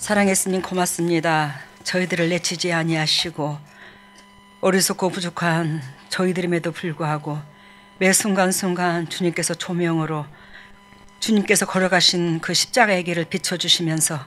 사랑했으님 고맙습니다. 저희들을 내치지 아니하시고 어리석고 부족한 저희들임에도 불구하고 매 순간순간 주님께서 조명으로 주님께서 걸어가신 그 십자가의 길을 비춰주시면서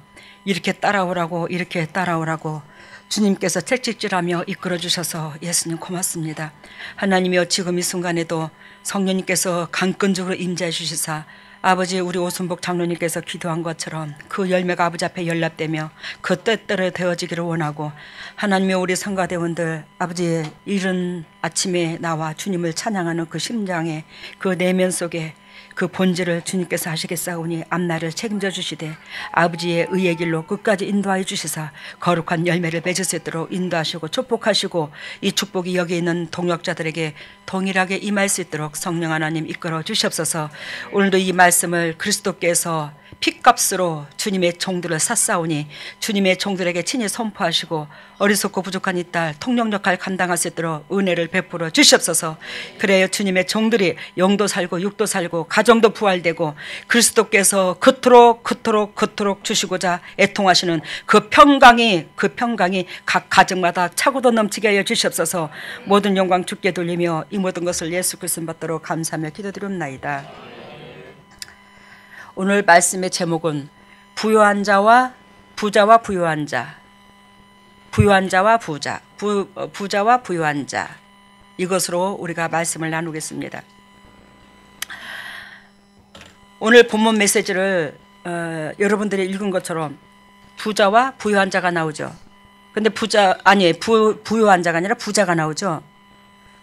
이렇게 따라오라고 이렇게 따라오라고 주님께서 책찍질하며 이끌어주셔서 예수님 고맙습니다. 하나님이여 지금 이 순간에도 성령님께서 강건적으로 임재해 주시사 아버지 우리 오순복 장로님께서 기도한 것처럼 그 열매가 아버지 앞에 연락되며 그 뜻대로 되어지기를 원하고 하나님의 우리 성가대원들 아버지 이른 아침에 나와 주님을 찬양하는 그 심장의 그 내면 속에 그 본질을 주님께서 하시겠사오니 앞날을 책임져 주시되 아버지의 의의 길로 끝까지 인도하여 주시사 거룩한 열매를 맺을 수 있도록 인도하시고 축복하시고 이 축복이 여기 있는 동역자들에게 동일하게 임할 수 있도록 성령 하나님 이끌어 주시옵소서. 오늘도 이 말씀을 그리스도께서 핏값으로 주님의 종들을 샀사오니 주님의 종들에게 친히 선포하시고 어리석고 부족한 이 딸 통령 역할 감당할 수 있도록 은혜를 베풀어 주시옵소서. 그래야 주님의 종들이 영도 살고 육도 살고 가정도 부활되고 그리스도께서 그토록 주시고자 애통하시는 그 평강이 각 가정마다 차고도 넘치게 하여 주시옵소서. 모든 영광 주께 돌리며 이 모든 것을 예수 그리스도 받도록 감사하며 기도드립나이다. 오늘 말씀의 제목은 부유한 자와 부자와 부유한 자, 부유한 자와 부자, 부자와 부유한 자, 이것으로 우리가 말씀을 나누겠습니다. 오늘 본문 메시지를 여러분들이 읽은 것처럼 부자와 부유한 자가 나오죠. 근데 부유한 자가 아니라 부자가 나오죠.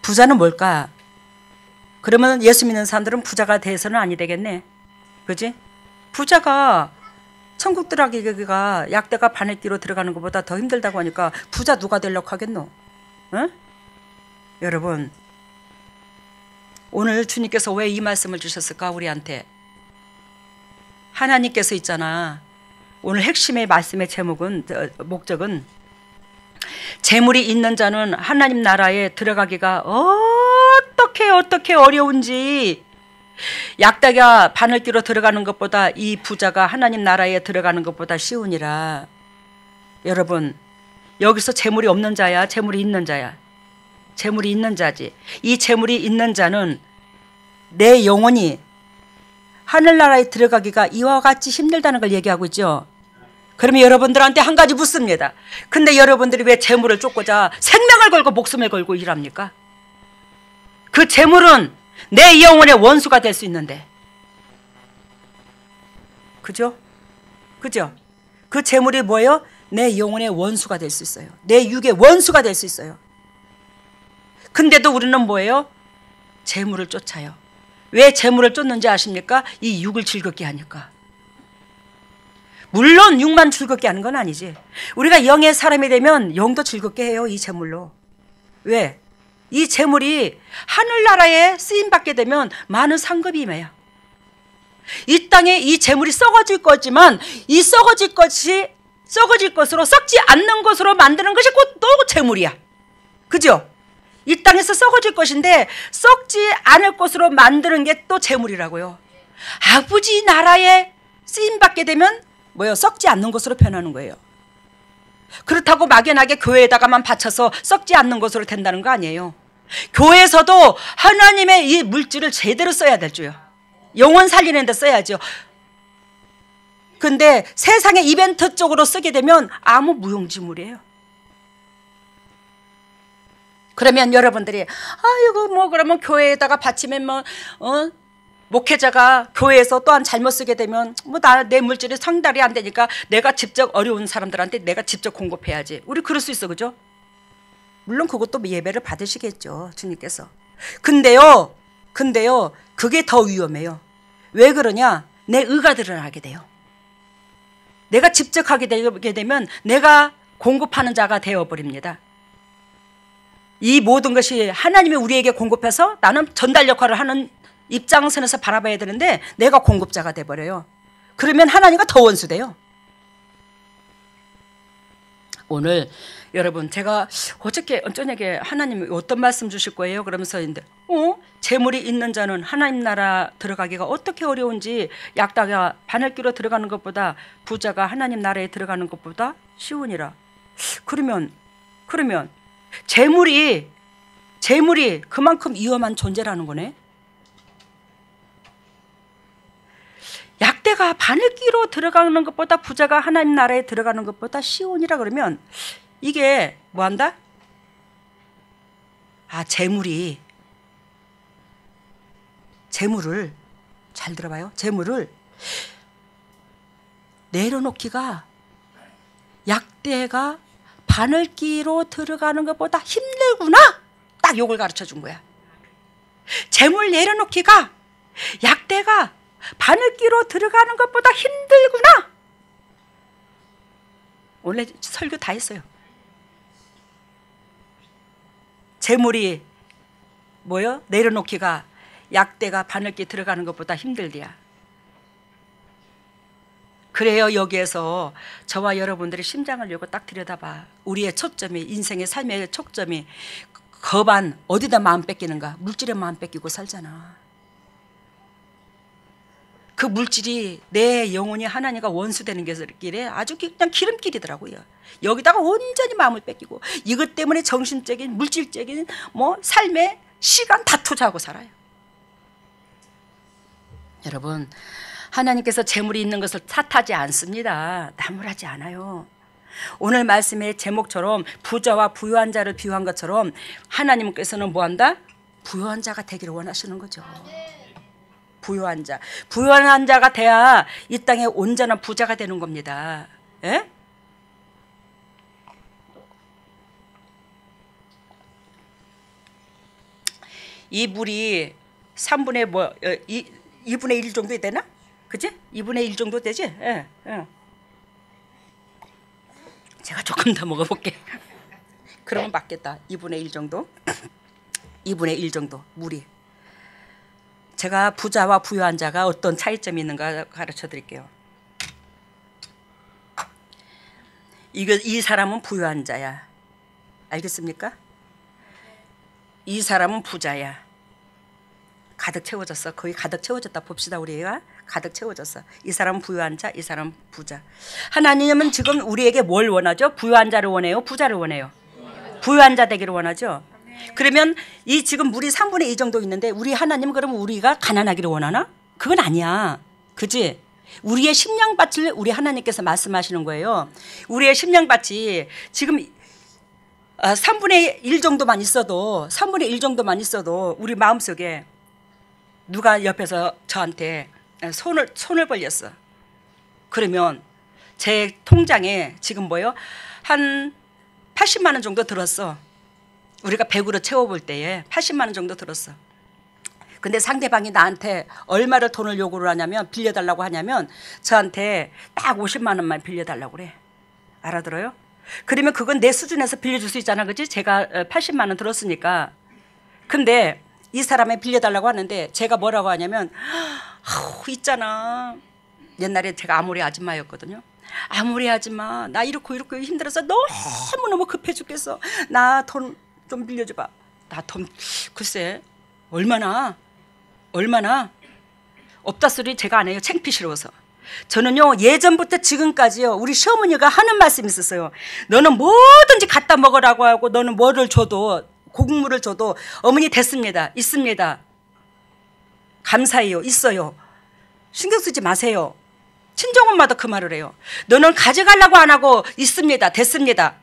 부자는 뭘까? 그러면 예수 믿는 사람들은 부자가 돼서는 아니 되겠네. 그지? 부자가 천국 들어가기가 약대가 바늘 뒤로 들어가는 것보다 더 힘들다고 하니까 부자 누가 되려고 하겠노? 응? 여러분, 오늘 주님께서 왜 이 말씀을 주셨을까 우리한테? 하나님께서 있잖아. 오늘 핵심의 말씀의 목적은 재물이 있는 자는 하나님 나라에 들어가기가 어떻게 어려운지, 약다가 바늘기로 들어가는 것보다 이 부자가 하나님 나라에 들어가는 것보다 쉬우니라. 여러분, 여기서 재물이 없는 자야, 재물이 있는 자야? 재물이 있는 자지. 이 재물이 있는 자는 내 영혼이 하늘나라에 들어가기가 이와 같이 힘들다는 걸 얘기하고 있죠. 그러면 여러분들한테 한 가지 묻습니다. 근데 여러분들이 왜 재물을 쫓고자 생명을 걸고 목숨을 걸고 일합니까? 그 재물은 내 영혼의 원수가 될 수 있는데. 그죠? 그 재물이 뭐예요? 내 영혼의 원수가 될 수 있어요. 내 육의 원수가 될 수 있어요. 근데도 우리는 뭐예요? 재물을 쫓아요. 왜 재물을 쫓는지 아십니까? 이 육을 즐겁게 하니까. 물론 육만 즐겁게 하는 건 아니지. 우리가 영의 사람이 되면 영도 즐겁게 해요. 이 재물로. 왜? 이 재물이 하늘나라에 쓰임받게 되면 많은 상급이 임해요. 이 땅에 이 재물이 썩어질 거지만 이 썩어질 것으로 썩지 않는 것으로 만드는 것이 곧 또 재물이야. 그죠? 이 땅에서 썩어질 것인데 썩지 않을 것으로 만드는 게 또 재물이라고요. 아버지 나라에 쓰임받게 되면 뭐예요? 썩지 않는 것으로 변하는 거예요. 그렇다고 막연하게 교회에다가만 바쳐서 썩지 않는 것으로 된다는 거 아니에요. 교회에서도 하나님의 이 물질을 제대로 써야 될 줄요. 영혼 살리는 데 써야죠. 근데 세상의 이벤트 쪽으로 쓰게 되면 아무 무용지물이에요. 그러면 여러분들이 아이고 그러면 교회에다가 바치면 목회자가 교회에서 또한 잘못 쓰게 되면 내 물질이 상달이 안 되니까 내가 직접 어려운 사람들한테 내가 직접 공급해야지. 우리 그럴 수 있어, 그죠? 물론 그것도 예배를 받으시겠죠, 주님께서. 근데요, 그게 더 위험해요. 왜 그러냐? 내 의가 드러나게 돼요. 내가 직접 하게 되게 되면 내가 공급하는 자가 되어버립니다. 이 모든 것이 하나님이 우리에게 공급해서 나는 전달 역할을 하는 입장선에서 바라봐야 되는데 내가 공급자가 돼버려요. 그러면 하나님과 더 원수돼요. 오늘 여러분 제가 어저께 저녁에 하나님이 어떤 말씀 주실 거예요? 그러면서 재물이 있는 자는 하나님 나라 들어가기가 어떻게 어려운지 약다가 바늘기로 들어가는 것보다 부자가 하나님 나라에 들어가는 것보다 쉬우니라. 그러면 재물이 그만큼 위험한 존재라는 거네. 약대가 바늘기로 들어가는 것보다 부자가 하나님 나라에 들어가는 것보다 쉬우니라. 그러면 이게 뭐한다? 재물을 잘 들어봐요. 재물을 내려놓기가 약대가 바늘기로 들어가는 것보다 힘들구나. 딱 요걸 가르쳐 준 거야. 재물 내려놓기가 약대가 바늘기로 들어가는 것보다 힘들구나. 원래 설교 다 했어요. 재물이 뭐요? 내려놓기가 약대가 바늘기 들어가는 것보다 힘들디야. 그래요. 여기에서 저와 여러분들이 심장을 열고 딱 들여다봐. 우리의 초점이, 인생의 삶의 초점이 거반 어디다 마음 뺏기는가? 물질에 마음 뺏기고 살잖아. 그 물질이 내 영혼이 하나님과 원수되는 길에 아주 그냥 기름길이더라고요. 여기다가 온전히 마음을 뺏기고 이것 때문에 정신적인, 물질적인 삶의 시간 다 투자하고 살아요. 여러분, 하나님께서 재물이 있는 것을 탓하지 않습니다. 나무라지 않아요. 오늘 말씀의 제목처럼 부자와 부유한 자를 비유한 것처럼 하나님께서는 뭐한다? 부유한 자가 되기를 원하시는 거죠. 부유한 자가 돼야 이 땅에 온전한 부자가 되는 겁니다. 예? 이 물이 2분의 1 정도 되나? 그치? 2분의 1 정도 되지? 예, 예. 제가 조금 더 먹어볼게. 그러면 맞겠다. 2분의 1 정도. 2분의 1 정도 물이. 제가 부자와 부유한 자가 어떤 차이점이 있는가 가르쳐 드릴게요. 이 사람은 부유한 자야. 알겠습니까? 이 사람은 부자야. 가득 채워졌어. 거의 가득 채워졌다 봅시다. 우리가 가득 채워졌어. 이 사람은 부유한 자, 이 사람은 부자. 하나님은 지금 우리에게 뭘 원하죠? 부유한 자를 원해요? 부자를 원해요? 부유한 자 되기를 원하죠? 그러면 이 지금 물이 3분의 2 정도 있는데 우리 하나님은 그러면 우리가 가난하기를 원하나? 그건 아니야. 그지? 우리의 심령밭을 우리 하나님께서 말씀하시는 거예요. 우리의 심령밭이 지금 3분의 1 정도만 있어도 3분의 1 정도만 있어도 우리 마음속에 누가 옆에서 저한테 손을 벌렸어. 그러면 제 통장에 지금 뭐요? 한 80만 원 정도 들었어. 우리가 100으로 채워볼 때에 80만 원 정도 들었어. 근데 상대방이 나한테 얼마를 돈을 요구를 하냐면 빌려달라고 하냐면 저한테 딱 50만 원만 빌려달라고 그래. 알아들어요? 그러면 그건 내 수준에서 빌려줄 수 있잖아. 그치? 제가 80만 원 들었으니까. 근데 이 사람이 빌려달라고 하는데 제가 뭐라고 하냐면 있잖아. 옛날에 제가 아모레 아줌마였거든요. 아모레 아줌마 나 이렇게 힘들어서 너무너무 급해 죽겠어. 나 돈 좀 빌려줘봐. 나 돈 글쎄 얼마나 없다 소리 제가 안 해요. 창피스러워서. 저는요 예전부터 지금까지요 우리 시어머니가 하는 말씀이 있었어요. 너는 뭐든지 갖다 먹으라고 하고 너는 뭐를 줘도 곡물을 줘도 어머니 됐습니다. 있습니다. 감사해요. 있어요. 신경 쓰지 마세요. 친정엄마도 그 말을 해요. 너는 가져가려고 안 하고 있습니다. 됐습니다.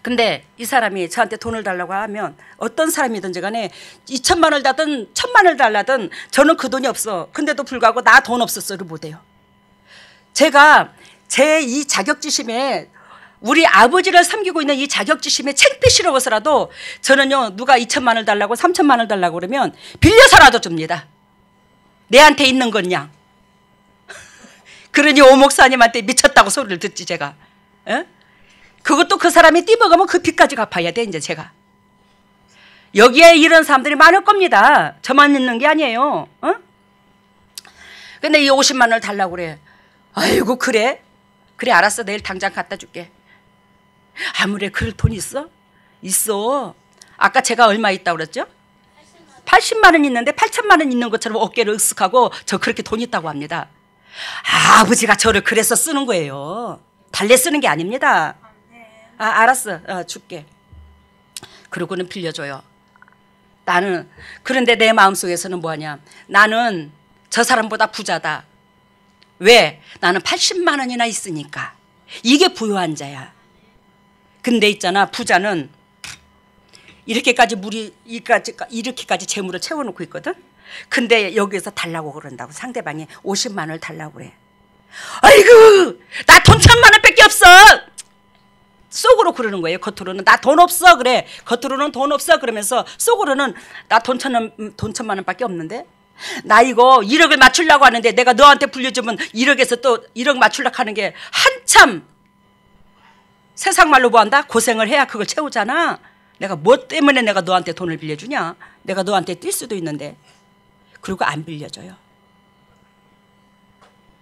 근데 이 사람이 저한테 돈을 달라고 하면 어떤 사람이든지 간에 2천만 원을 달든 1,000만 원을 달라든 저는 그 돈이 없어. 근데도 불구하고 나 돈 없었어를 못해요. 제가 제 이 자격지심에 우리 아버지를 섬기고 있는 이 자격지심에 창피스러워서라도 저는요 누가 2천만 원을 달라고 3천만 원을 달라고 그러면 빌려서라도 줍니다. 내한테 있는 건양. 그러니 오 목사님한테 미쳤다고 소리를 듣지 제가. 에? 그것도 그 사람이 띠먹으면 그 빚까지 갚아야 돼 이제 제가. 여기에 이런 사람들이 많을 겁니다. 저만 있는 게 아니에요. 어? 근데 이 50만 원을 달라고 그래. 아이고 그래? 그래 알았어. 내일 당장 갖다 줄게. 아무래 그럴 돈 있어? 있어. 아까 제가 얼마 있다고 그랬죠? 80만 원 있는데 8천만 원 있는 것처럼 어깨를 으쓱하고 저 그렇게 돈 있다고 합니다. 아버지가 저를 그래서 쓰는 거예요. 달래 쓰는 게 아닙니다. 알았어. 줄게. 그러고는 빌려줘요. 나는 그런데 내 마음속에서는 뭐하냐. 나는 저 사람보다 부자다. 왜? 나는 80만 원이나 있으니까. 이게 부유한 자야. 근데 있잖아, 부자는 이렇게까지 이렇게까지 재물을 채워놓고 있거든. 근데 여기서 달라고 그런다고. 상대방이 50만 원을 달라고 그래. 아이고, 나 돈 1,000만 원밖에 없어. 속으로 그러는 거예요. 겉으로는 나 돈 없어 그래. 겉으로는 돈 없어 그러면서 속으로는 나 돈 1,000만 원밖에 없는데, 나 이거 1억을 맞추려고 하는데 내가 너한테 불려주면 1억에서 또 1억 맞추려고 하는 게 한참 세상 말로 뭐한다? 고생을 해야 그걸 채우잖아. 내가 뭐 때문에 내가 너한테 돈을 빌려주냐? 내가 너한테 뛸 수도 있는데. 그리고 안 빌려줘요.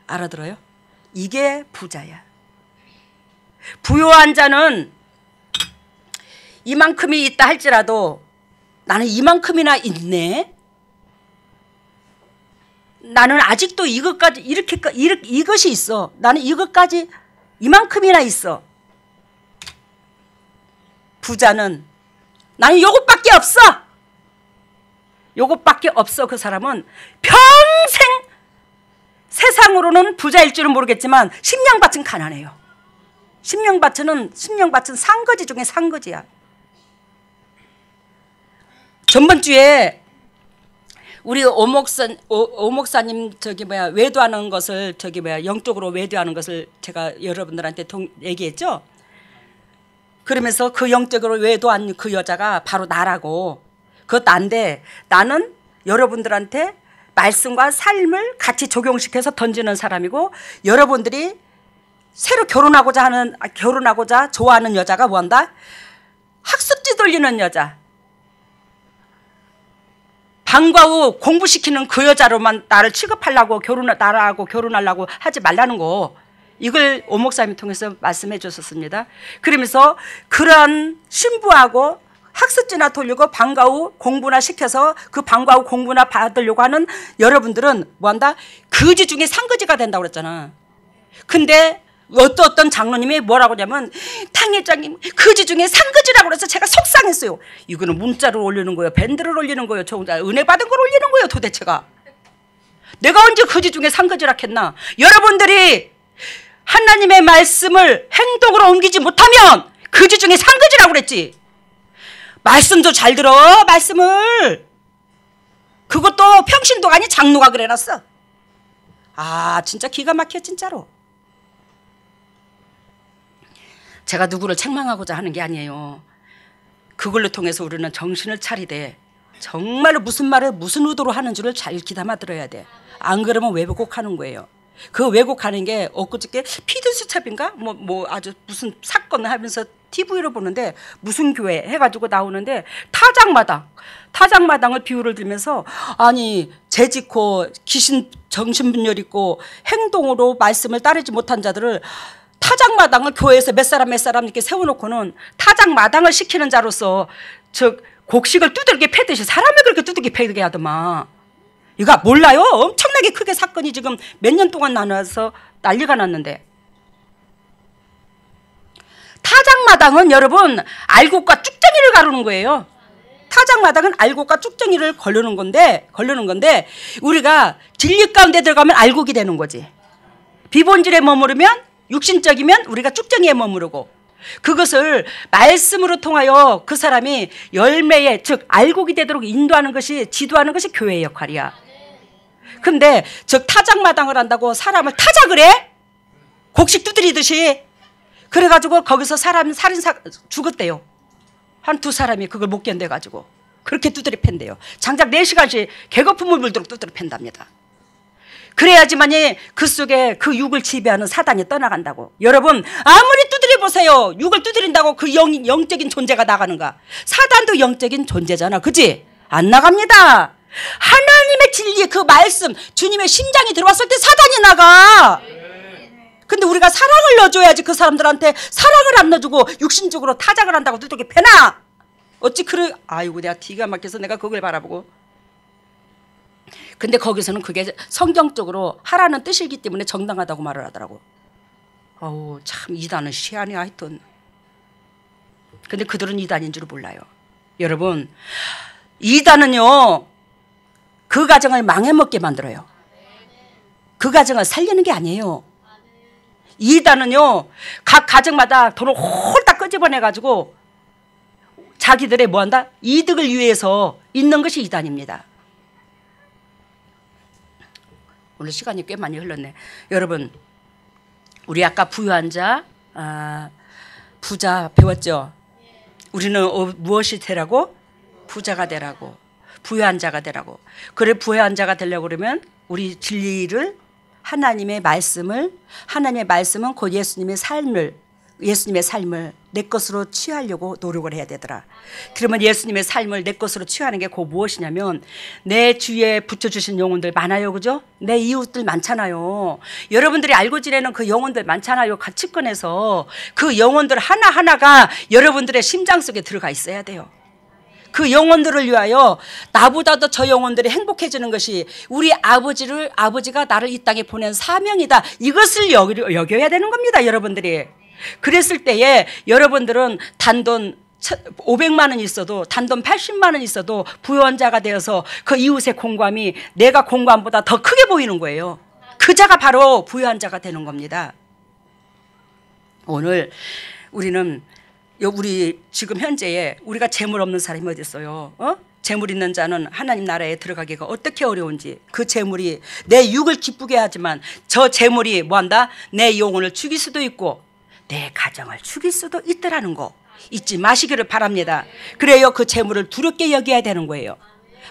알아들어요? 이게 부자야. 부유한 자는 이만큼이 있다 할지라도 나는 이만큼이나 있네. 나는 아직도 이것까지 이것이 있어. 나는 이것까지 이만큼이나 있어. 부자는 나는 요것밖에 없어. 요것밖에 없어. 그 사람은 평생 세상으로는 부자일 줄은 모르겠지만 심령밭은 가난해요. 심령밭은 상거지 중에 상거지야. 전번 주에 우리 오목사님 외도하는 것을 영적으로 외도하는 것을 제가 여러분들한테 얘기했죠. 그러면서 그 영적으로 외도한 그 여자가 바로 나라고. 그것 난데 나는 여러분들한테 말씀과 삶을 같이 적용시켜서 던지는 사람이고, 여러분들이 새로 결혼하고자 좋아하는 여자가 뭐한다? 학습지 돌리는 여자. 방과 후 공부시키는 그 여자로만 나를 취급하려고 나라하고 결혼하려고 하지 말라는 거. 이걸 오 목사님을 통해서 말씀해 주셨습니다. 그러면서 그런 신부하고 학습지나 돌리고 방과 후 공부나 시켜서 그 방과 후 공부나 받으려고 하는 여러분들은 뭐한다? 거지 중에 상거지가 된다고 그랬잖아. 근데 어떤 장로님이 뭐라고 하냐면, 탕회장님 거지 중에 상거지라고 그래서 제가 속상했어요. 이거는 문자를 올리는 거예요? 밴드를 올리는 거예요? 은혜 받은 걸 올리는 거예요? 도대체가 내가 언제 거지 중에 상거지라 했나? 여러분들이 하나님의 말씀을 행동으로 옮기지 못하면 거지 중에 상거지라고 그랬지. 말씀도 잘 들어. 말씀을. 그것도 평신도가 아니 장로가 그래놨어. 진짜 기가 막혀 진짜로. 제가 누구를 책망하고자 하는 게 아니에요. 그걸로 통해서 우리는 정신을 차리되 정말로 무슨 말을 무슨 의도로 하는 줄을 잘 귀담아 들어야 돼. 안 그러면 왜곡하는 거예요. 그 왜곡하는 게 엊그저께 피드수첩인가? 아주 무슨 사건을 하면서 TV로 보는데 무슨 교회 해가지고 나오는데 타작마당을 비유를 들면서, 아니 재짓고 귀신 정신분열 있고 행동으로 말씀을 따르지 못한 자들을 타작마당을 교회에서 몇 사람 이렇게 세워놓고는 타작마당을 시키는 자로서 곡식을 두들겨 패듯이 사람을 그렇게 두들겨 패게 하더만. 이거 몰라요? 엄청나게 크게 사건이 지금 몇 년 동안 나눠서 난리가 났는데. 타작마당은 여러분 알곡과 쭉정이를 가르는 거예요. 타작마당은 알곡과 쭉정이를 걸르는 건데 우리가 진리 가운데 들어가면 알곡이 되는 거지. 비본질에 머무르면 육신적이면 우리가 쭉정이에 머무르고, 그것을 말씀으로 통하여 그 사람이 열매에 즉 알곡이 되도록 인도하는 것이, 지도하는 것이 교회의 역할이야. 근데 타작마당을 한다고 사람을 타작을 해? 곡식 두드리듯이. 그래가지고 거기서 살인사 죽었대요. 한 2사람이 그걸 못 견뎌가지고 그렇게 두드려 팬대요. 장작 4시간씩 개거품을 물도록 두드려 팬답니다. 그래야지만이 그 속에 그 육을 지배하는 사단이 떠나간다고. 여러분 아무리 두드려 보세요. 육을 두드린다고 그 영적인 존재가 나가는가? 사단도 영적인 존재잖아. 그치? 안 나갑니다. 하나님의 진리 그 말씀 주님의 심장이 들어왔을 때 사단이 나가. 근데 우리가 사랑을 넣어줘야지. 그 사람들한테 사랑을 안 넣어주고 육신적으로 타작을 한다고 두들겨 패나? 어찌 그래. 아이고 내가 기가 막혀서 내가 그걸 바라보고. 근데 거기서는 그게 성경적으로 하라는 뜻이기 때문에 정당하다고 말을 하더라고. 어우 참 이단은 시안이 하여튼. 근데 그들은 이단인 줄 몰라요. 여러분 이단은요 그 가정을 망해먹게 만들어요. 그 가정을 살리는 게 아니에요. 이단은요 각 가정마다 돈을 홀딱 끄집어내가지고 자기들의 뭐한다? 이득을 위해서 있는 것이 이단입니다. 오늘 시간이 꽤 많이 흘렀네. 여러분 우리 아까 부유한 자 부자 배웠죠? 우리는 무엇이 되라고? 부자가 되라고. 부유한 자가 되라고. 그래 부유한 자가 되려고 그러면 우리 진리를 하나님의 말씀은 곧 예수님의 삶을 내 것으로 취하려고 노력을 해야 되더라. 그러면 예수님의 삶을 내 것으로 취하는 게 그 무엇이냐면 내 주위에 붙여주신 영혼들 많아요. 그죠? 내 이웃들 많잖아요. 여러분들이 알고 지내는 그 영혼들 많잖아요. 같이 꺼내서 그 영혼들 하나하나가 여러분들의 심장 속에 들어가 있어야 돼요. 그 영혼들을 위하여 나보다도 저 영혼들이 행복해지는 것이 우리 아버지가 나를 이 땅에 보낸 사명이다. 이것을 여겨야 되는 겁니다. 여러분들이. 그랬을 때에 여러분들은 단돈 500만 원 있어도 단돈 80만 원 있어도 부유한 자가 되어서 그 이웃의 공감이 내가 공감보다 더 크게 보이는 거예요. 그 자가 바로 부유한 자가 되는 겁니다. 오늘 우리는 우리 지금 현재에 우리가 재물 없는 사람이 어디 있어요? 재물 있는 자는 하나님 나라에 들어가기가 어떻게 어려운지. 그 재물이 내 육을 기쁘게 하지만 저 재물이 뭐한다? 내 영혼을 죽일 수도 있고 내 가정을 죽일 수도 있더라는 거 잊지 마시기를 바랍니다. 그래요 그 재물을 두렵게 여겨야 되는 거예요.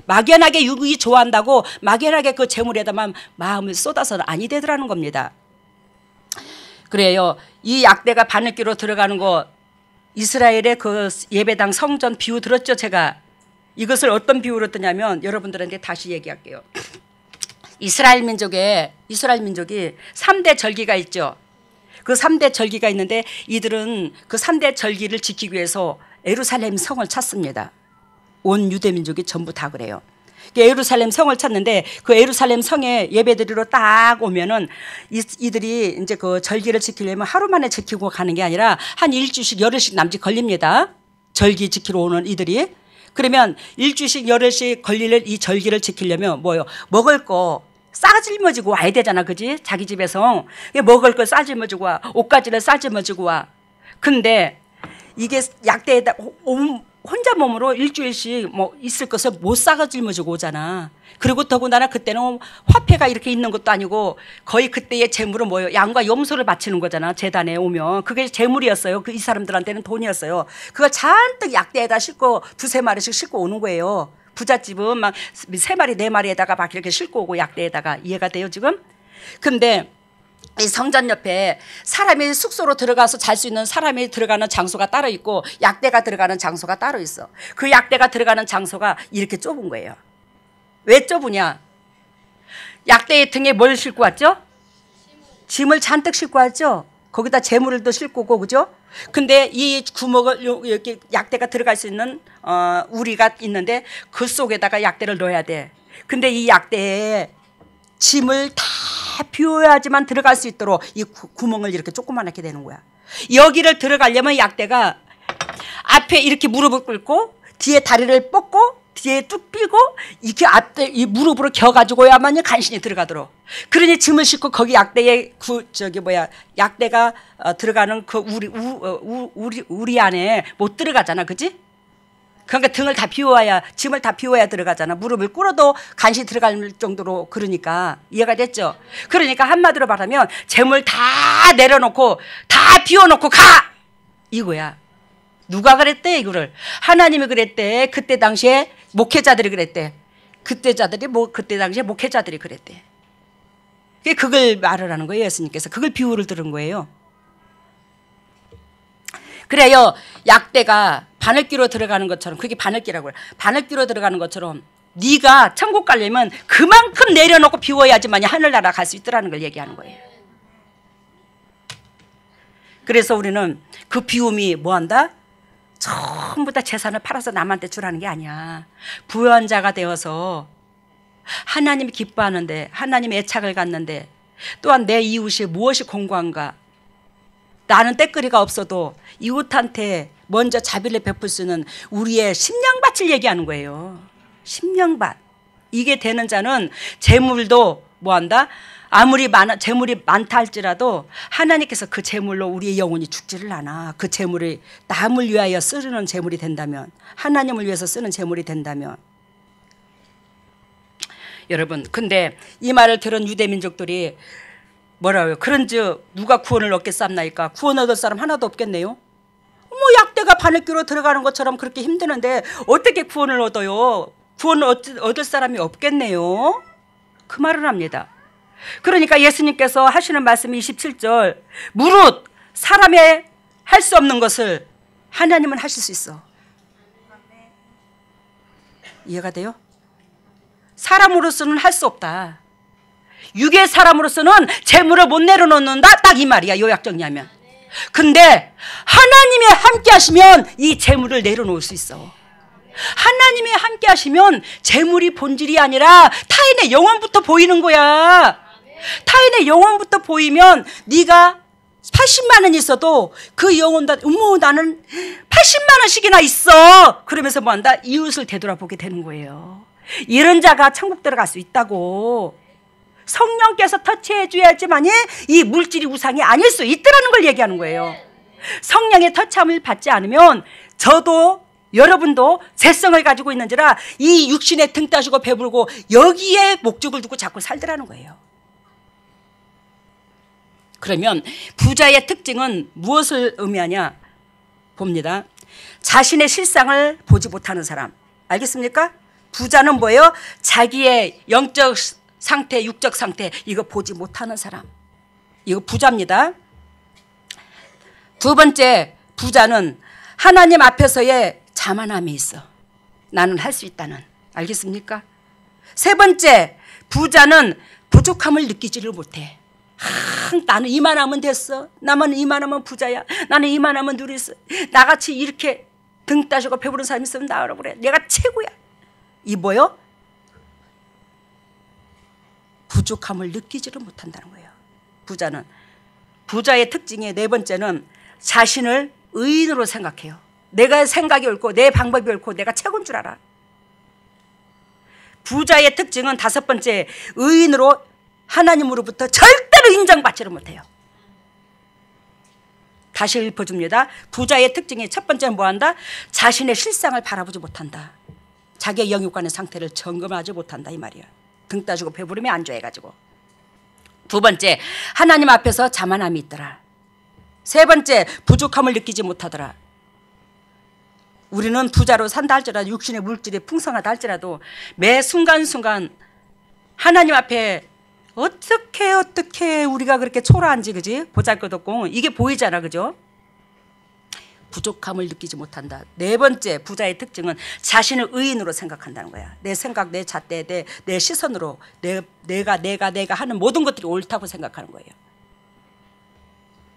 막연하게 육이 좋아한다고 막연하게 그 재물에다만 마음을 쏟아서는 아니 되더라는 겁니다. 그래요 이 약대가 바느끼로 들어가는 거 이스라엘의 그 예배당 성전 비유 들었죠? 제가 이것을 어떤 비유로 뜨냐면 여러분들한테 다시 얘기할게요. 이스라엘 민족이 3대 절기가 있죠. 그 3대 절기가 있는데 이들은 그 3대 절기를 지키기 위해서 예루살렘 성을 찾습니다. 온 유대 민족이 전부 다 그래요. 예루살렘 성을 찾는데 그 예루살렘 성에 예배드리러 딱 오면은 이들이 이제 그 절기를 지키려면 하루 만에 지키고 가는 게 아니라 한 일주씩 열흘씩 남짓 걸립니다. 절기 지키러 오는 이들이. 그러면 일주씩 열흘씩 걸릴 이 절기를 지키려면 뭐요? 먹을 거 싸질머지고 와야 되잖아. 그지? 자기 집에서 먹을 거 싸질머지고 와. 옷가지를 싸질머지고 와. 근데 이게 약대에다 혼자 몸으로 일주일씩 뭐 있을 것을 못 싸가 짊어지고 오잖아. 그리고 더군다나 그때는 화폐가 이렇게 있는 것도 아니고 거의 그때의 재물은 뭐예요? 양과 염소를 바치는 거잖아. 재단에 오면. 그게 재물이었어요. 이 사람들한테는 돈이었어요. 그걸 잔뜩 약대에다 싣고 두세 마리씩 싣고 오는 거예요. 부잣집은 막 3마리 4마리에다가 막 이렇게 싣고 오고 약대에다가. 이해가 돼요 지금? 근데 이 성전 옆에 사람이 숙소로 들어가서 잘 수 있는 사람이 들어가는 장소가 따로 있고 약대가 들어가는 장소가 따로 있어. 그 약대가 들어가는 장소가 이렇게 좁은 거예요. 왜 좁으냐? 약대의 등에 뭘 싣고 왔죠? 짐을 잔뜩 싣고 왔죠. 거기다 재물을 또 싣고 오고 그죠? 근데 이 구멍을 이렇게 약대가 들어갈 수 있는 우리가 있는데 그 속에다가 약대를 넣어야 돼. 근데 이 약대에 짐을 다 비워야지만 들어갈 수 있도록 이 구멍을 이렇게 조그만하게 되는 거야. 여기를 들어가려면 약대가 앞에 이렇게 무릎을 꿇고 뒤에 다리를 뻗고 뒤에 뚝 삐고 이렇게 앞에 이 무릎으로 겨가지고야만이 간신히 들어가도록. 그러니 짐을 싣고 거기 약대에 약대가 들어가는 그 우리 안에 못 들어가잖아, 그지? 그러니까 등을 다 비워야 짐을 다 비워야 들어가잖아. 무릎을 꿇어도 간신히 들어갈 정도로. 그러니까 이해가 됐죠? 그러니까 한마디로 말하면 재물 다 내려놓고 다 비워놓고 가 이거야. 누가 그랬대 이거를? 하나님이 그랬대. 그때 당시에 목회자들이 그랬대. 그때 당시에 목회자들이 그랬대. 그걸 말을 하는 거예요. 예수님께서 그걸 비유를 들은 거예요. 그래요. 약대가 바늘귀로 들어가는 것처럼, 그게 바늘귀라고 해요. 바늘귀로 들어가는 것처럼 네가 천국 가려면 그만큼 내려놓고 비워야지만 하늘나라 갈 수 있더라는 걸 얘기하는 거예요. 그래서 우리는 그 비움이 뭐한다? 전부 다 재산을 팔아서 남한테 주라는 게 아니야. 부유한 자가 되어서 하나님이 기뻐하는데, 하나님의 애착을 갖는데, 또한 내 이웃이 무엇이 공고한가, 나는 때거리가 없어도 이웃한테 먼저 자비를 베풀 수 있는 우리의 심령밭을 얘기하는 거예요. 심령밭. 이게 되는 자는 재물도 뭐한다? 아무리 재물이 많다 할지라도 하나님께서 그 재물로 우리의 영혼이 죽지를 않아. 그 재물이 남을 위하여 쓰는 재물이 된다면, 하나님을 위해서 쓰는 재물이 된다면. 여러분, 근데 이 말을 들은 유대민족들이 뭐라고요? 그런즉 누가 구원을 얻겠습니까? 구원 얻을 사람 하나도 없겠네요. 뭐 약대가 바늘귀로 들어가는 것처럼 그렇게 힘드는데 어떻게 구원을 얻어요? 구원을 얻을 사람이 없겠네요. 그 말을 합니다. 그러니까 예수님께서 하시는 말씀이 27절, 무릇 사람의 할 수 없는 것을 하나님은 하실 수 있어. 이해가 돼요? 사람으로서는 할 수 없다. 육의 사람으로서는 재물을 못 내려놓는다, 딱 이 말이야, 요약 정리하면. 근데 하나님이 함께 하시면 이 재물을 내려놓을 수 있어. 하나님이 함께 하시면 재물이 본질이 아니라 타인의 영혼부터 보이는 거야. 타인의 영혼부터 보이면 네가 80만 원 있어도 그 영혼다, 어머 나는 80만 원씩이나 있어, 그러면서 뭐한다? 이웃을 되돌아보게 되는 거예요. 이런 자가 천국 들어갈 수 있다고. 성령께서 터치해 줘야지만이 이 물질이 우상이 아닐 수 있다는 걸 얘기하는 거예요. 성령의 터치함을 받지 않으면 저도 여러분도 재성을 가지고 있는지라 이 육신에 등 따시고 배불고 여기에 목적을 두고 자꾸 살더라는 거예요. 그러면 부자의 특징은 무엇을 의미하냐 봅니다. 자신의 실상을 보지 못하는 사람. 알겠습니까? 부자는 뭐예요? 자기의 영적 상태, 육적 상태, 이거 보지 못하는 사람. 이거 부자입니다. 두 번째, 부자는 하나님 앞에서의 자만함이 있어. 나는 할 수 있다는. 알겠습니까? 세 번째, 부자는 부족함을 느끼지를 못해. 나는 이만하면 됐어. 나만 이만하면 부자야. 나는 이만하면 누리 있어. 나같이 이렇게 등 따시고 배부른 사람이 있으면 나오라 그래. 내가 최고야. 이 뭐요? 부족함을 느끼지를 못한다는 거예요. 부자는. 부자의 특징의 네 번째는 자신을 의인으로 생각해요. 내가 생각이 옳고 내 방법이 옳고 내가 최고인 줄 알아. 부자의 특징은 다섯 번째, 의인으로 하나님으로부터 절대로 인정받지를 못해요. 다시 읊어줍니다. 부자의 특징이 첫 번째는 뭐한다? 자신의 실상을 바라보지 못한다. 자기의 영육간의 상태를 점검하지 못한다, 이 말이야. 등 따지고 배부르면 안 좋아해가지고. 두 번째, 하나님 앞에서 자만함이 있더라. 세 번째, 부족함을 느끼지 못하더라. 우리는 부자로 산다 할지라도, 육신의 물질이 풍성하다 할지라도 매 순간순간 하나님 앞에 어떻게 우리가 그렇게 초라한지, 그지? 보잘것없고 이게 보이잖아, 그죠? 부족함을 느끼지 못한다. 네 번째, 부자의 특징은 자신을 의인으로 생각한다는 거야. 내 생각, 내 잣대, 내 시선으로 내가 하는 모든 것들이 옳다고 생각하는 거예요.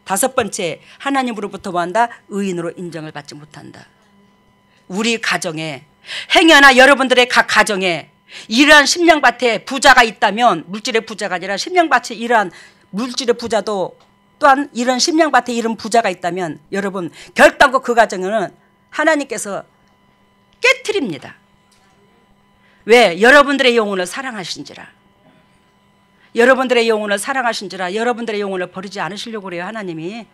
다섯 번째, 하나님으로부터 뭐한다? 의인으로 인정을 받지 못한다. 우리 가정에, 행여나 여러분들의 각 가정에 이러한 심령밭에 부자가 있다면, 물질의 부자가 아니라 심령밭에 이러한 물질의 부자도 또한 이런 심령밭에 이런 부자가 있다면 여러분 결단코 그 가정은 하나님께서 깨트립니다. 왜? 여러분들의 영혼을 사랑하신지라. 여러분들의 영혼을 사랑하신지라. 여러분들의 영혼을 버리지 않으시려고 그래요, 하나님이.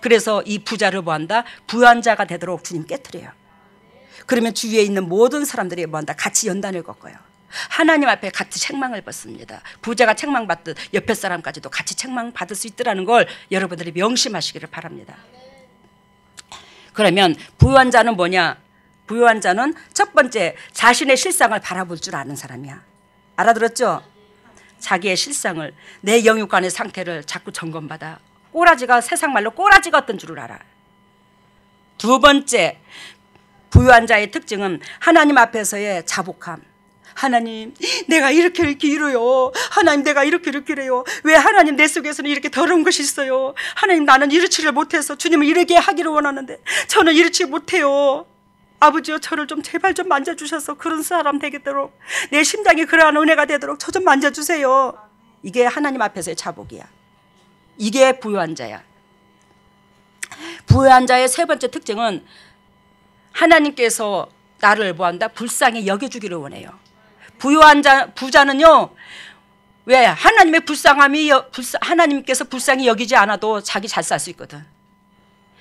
그래서 이 부자를 뭐한다? 부유한 자가 되도록 주님 깨트려요. 그러면 주위에 있는 모든 사람들이 뭐한다? 같이 연단을 걷고요. 하나님 앞에 같이 책망을 받습니다. 부자가 책망받듯 옆에 사람까지도 같이 책망받을 수 있더라는 걸 여러분들이 명심하시기를 바랍니다. 그러면 부유한 자는 뭐냐? 부유한 자는 첫 번째, 자신의 실상을 바라볼 줄 아는 사람이야. 알아들었죠? 자기의 실상을, 내 영육간의 상태를 자꾸 점검받아. 꼬라지가, 세상 말로 꼬라지가 어떤 줄을 알아. 두 번째, 부유한 자의 특징은 하나님 앞에서의 자복함. 하나님, 내가 이렇게 이래요. 하나님, 내가 이렇게 이래요. 왜 하나님 내 속에서는 이렇게 더러운 것이 있어요. 하나님, 나는 이렇지를 못해서 주님을 이렇게 하기를 원하는데 저는 이렇지 못해요. 아버지요, 저를 좀 제발 좀 만져주셔서 그런 사람 되겠도록, 내 심장이 그러한 은혜가 되도록 저 좀 만져주세요. 이게 하나님 앞에서의 자복이야. 이게 부요한 자야. 부요한 자의 세 번째 특징은 하나님께서 나를 뭐한다? 불쌍히 여겨주기를 원해요. 부요한 부자는요, 왜? 하나님의 하나님께서 불쌍히 여기지 않아도 자기 잘 살 수 있거든.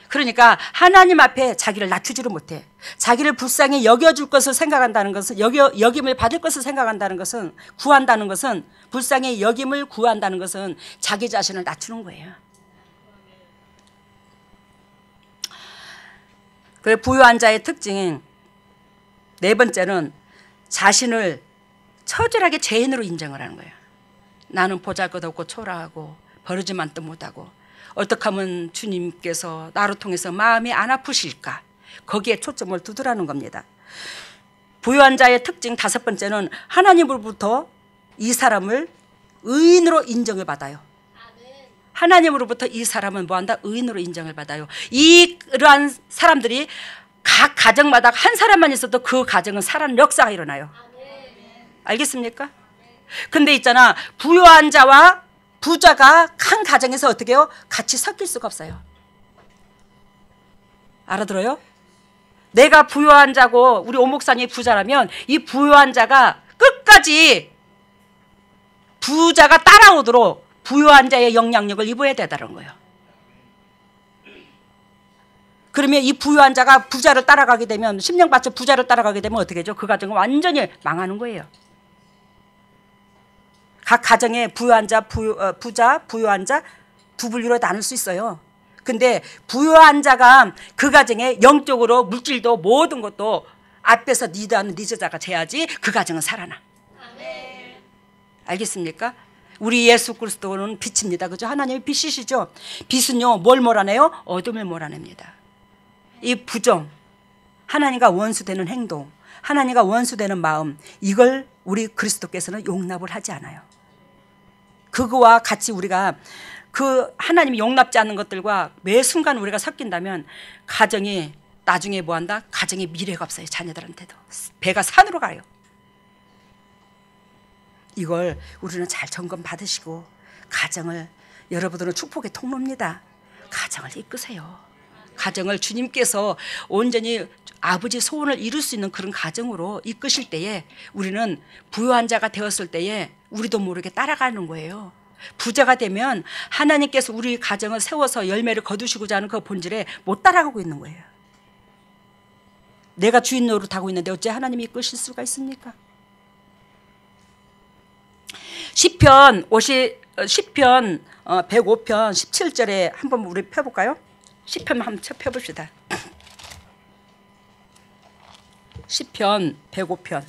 그러니까 하나님 앞에 자기를 낮추지를 못해. 자기를 불쌍히 여겨줄 것을 생각한다는 것은, 여김을 받을 것을 생각한다는 것은, 구한다는 것은, 불쌍히 여김을 구한다는 것은 자기 자신을 낮추는 거예요. 그 부요한 자의 특징인 네 번째는 자신을 처절하게 죄인으로 인정을 하는 거예요. 나는 보잘것없고 초라하고 버르지만도 못하고 어떻게 하면 주님께서 나로 통해서 마음이 안 아프실까, 거기에 초점을 두드라는 겁니다. 부요한 자의 특징 다섯 번째는 하나님으로부터 이 사람을 의인으로 인정을 받아요. 하나님으로부터 이 사람은 뭐한다? 의인으로 인정을 받아요. 이러한 사람들이 각 가정마다 한 사람만 있어도 그 가정은 살아나는 역사가 일어나요. 알겠습니까? 근데 있잖아, 부요한 자와 부자가 한 가정에서 어떻게 해요? 같이 섞일 수가 없어요. 알아들어요? 내가 부요한 자고 우리 오 목사님이 부자라면 이 부요한 자가 끝까지 부자가 따라오도록 부요한 자의 영향력을 입어야 되다는 거예요. 그러면 이 부유한 자가 부자를 따라가게 되면, 심령받쳐 부자를 따라가게 되면 어떻게 되죠? 그 가정은 완전히 망하는 거예요. 각 가정에 부유한 자, 부자, 부유한 자 두 분류로 나눌 수 있어요. 근데 부유한 자가 그 가정에 영적으로 물질도 모든 것도 앞에서 리드하는 리더자가 돼야지 그 가정은 살아나. 알겠습니까? 우리 예수 그리스도는 빛입니다. 그죠? 하나님의 빛이시죠? 빛은요, 뭘 몰아내요? 어둠을 몰아냅니다. 이 부정, 하나님과 원수되는 행동, 하나님과 원수되는 마음, 이걸 우리 그리스도께서는 용납을 하지 않아요. 그거와 같이 우리가 그 하나님이 용납지 않는 것들과 매 순간 우리가 섞인다면 가정이 나중에 뭐한다? 가정에 미래가 없어요. 자녀들한테도. 배가 산으로 가요. 이걸 우리는 잘 점검 받으시고, 가정을, 여러분들은 축복의 통로입니다. 가정을 이끄세요. 가정을 주님께서 온전히 아버지 소원을 이룰 수 있는 그런 가정으로 이끄실 때에 우리는 부유한 자가 되었을 때에 우리도 모르게 따라가는 거예요. 부자가 되면 하나님께서 우리 가정을 세워서 열매를 거두시고자 하는 그 본질에 못 따라가고 있는 거예요. 내가 주인 노릇하고 있는데 어째 하나님이 이끄실 수가 있습니까? 시편 105편 17절에 한번 우리 펴볼까요? 시편 한번 펴봅시다. 시편 105편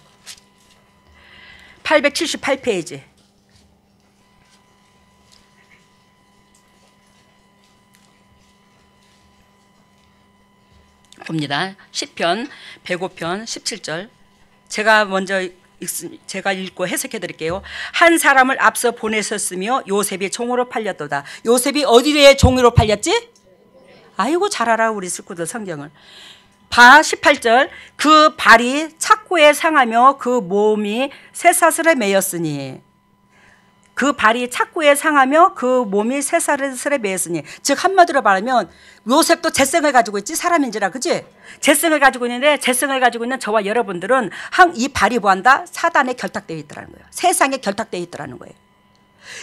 878페이지. 봅니다. 시편 105편 17절. 제가 읽고 해석해 드릴게요. 한 사람을 앞서 보내셨으며 요셉이 종으로 팔렸도다. 요셉이 어디에 종으로 팔렸지? 아이고 잘 알아 우리 식구들 성경을. 18절. 그 발이 착고에 상하며 그 몸이 쇠사슬에 매였으니. 그 발이 착고에 상하며 그 몸이 쇠사슬에 매였으니. 즉 한마디로 말하면 요셉도 재성을 가지고 있지, 사람인지라, 그지? 재성을 가지고 있는데, 재성을 가지고 있는 저와 여러분들은 이 발이 뭐한다? 사단에 결탁되어 있더라는 거예요. 세상에 결탁되어 있더라는 거예요.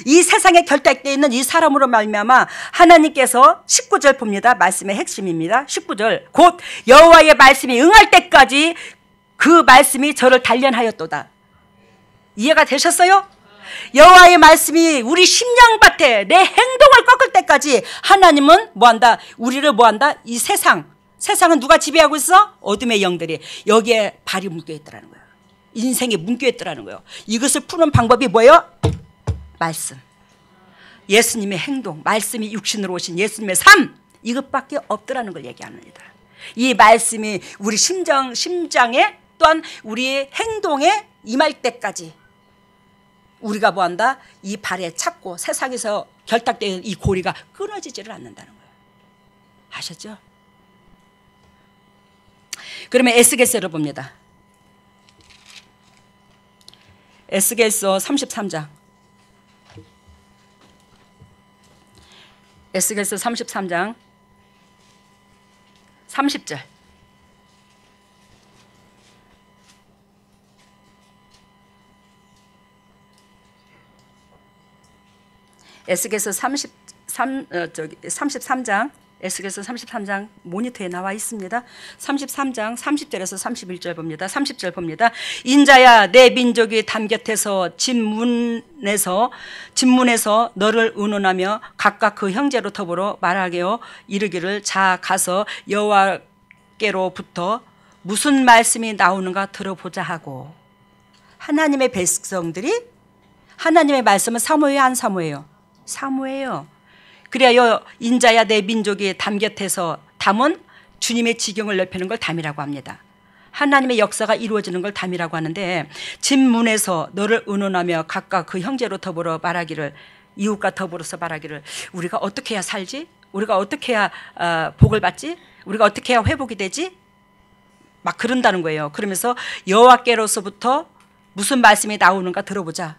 이 세상에 결탁되어 있는 이 사람으로 말미암아 하나님께서 19절 봅니다. 말씀의 핵심입니다. 19절. 곧 여호와의 말씀이 응할 때까지 그 말씀이 저를 단련하였도다. 이해가 되셨어요? 여호와의 말씀이 우리 심령밭에 내 행동을 꺾을 때까지 하나님은 뭐한다? 우리를 뭐한다? 이 세상은 누가 지배하고 있어? 어둠의 영들이. 여기에 발이 묶여 있더라는 거예요. 인생이 묶여 있더라는 거예요. 이것을 푸는 방법이 뭐예요? 말씀. 예수님의 행동, 말씀이 육신으로 오신 예수님의 삶, 이것밖에 없더라는 걸 얘기합니다. 이 말씀이 우리 심장에 또한 우리의 행동에 임할 때까지 우리가 뭐한다? 이 발에 찾고 세상에서 결탁된 이 고리가 끊어지지를 않는다는 거예요. 아셨죠? 그러면 에스겔서를 봅니다. 에스겔서 33장. 에스겔서 33장 30절. 에스겔서 33장 에스겔서 33장 모니터에 나와 있습니다. 33장 30절에서 31절 봅니다. 30절 봅니다. 인자야 내 민족이 담 곁에서 진문에서 너를 의논하며 각각 그 형제로 더불어 말하게요 이르기를 자 가서 여호와께로부터 무슨 말씀이 나오는가 들어보자 하고. 하나님의 백성들이 하나님의 말씀은 사모예요 안 사모예요? 사모예요. 그래야 인자야 내 민족이 담 곁에서 담은 주님의 지경을 넓히는 걸 담이라고 합니다. 하나님의 역사가 이루어지는 걸 담이라고 하는데 진문에서 너를 의논하며 각각 그 형제로 더불어 말하기를 이웃과 더불어서 말하기를 우리가 어떻게 해야 살지? 우리가 어떻게 해야 복을 받지? 우리가 어떻게 해야 회복이 되지? 막 그런다는 거예요. 그러면서 여호와께로서부터 무슨 말씀이 나오는가 들어보자.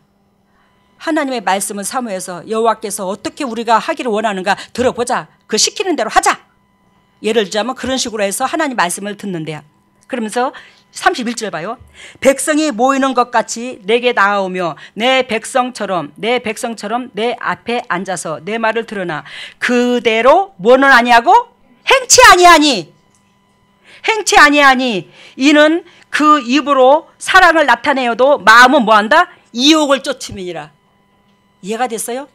하나님의 말씀은 사모해서 여호와께서 어떻게 우리가 하기를 원하는가 들어보자. 그 시키는 대로 하자. 예를 들자면 그런 식으로 해서 하나님 말씀을 듣는데요. 그러면서 31절 봐요. 백성이 모이는 것 같이 내게 나아오며 내 백성처럼 내 앞에 앉아서 내 말을 들으나 그대로 뭐는 아니하고 행치 아니하니 이는 그 입으로 사랑을 나타내어도 마음은 뭐한다? 이욕을 쫓음이니라. 이해가 됐어요?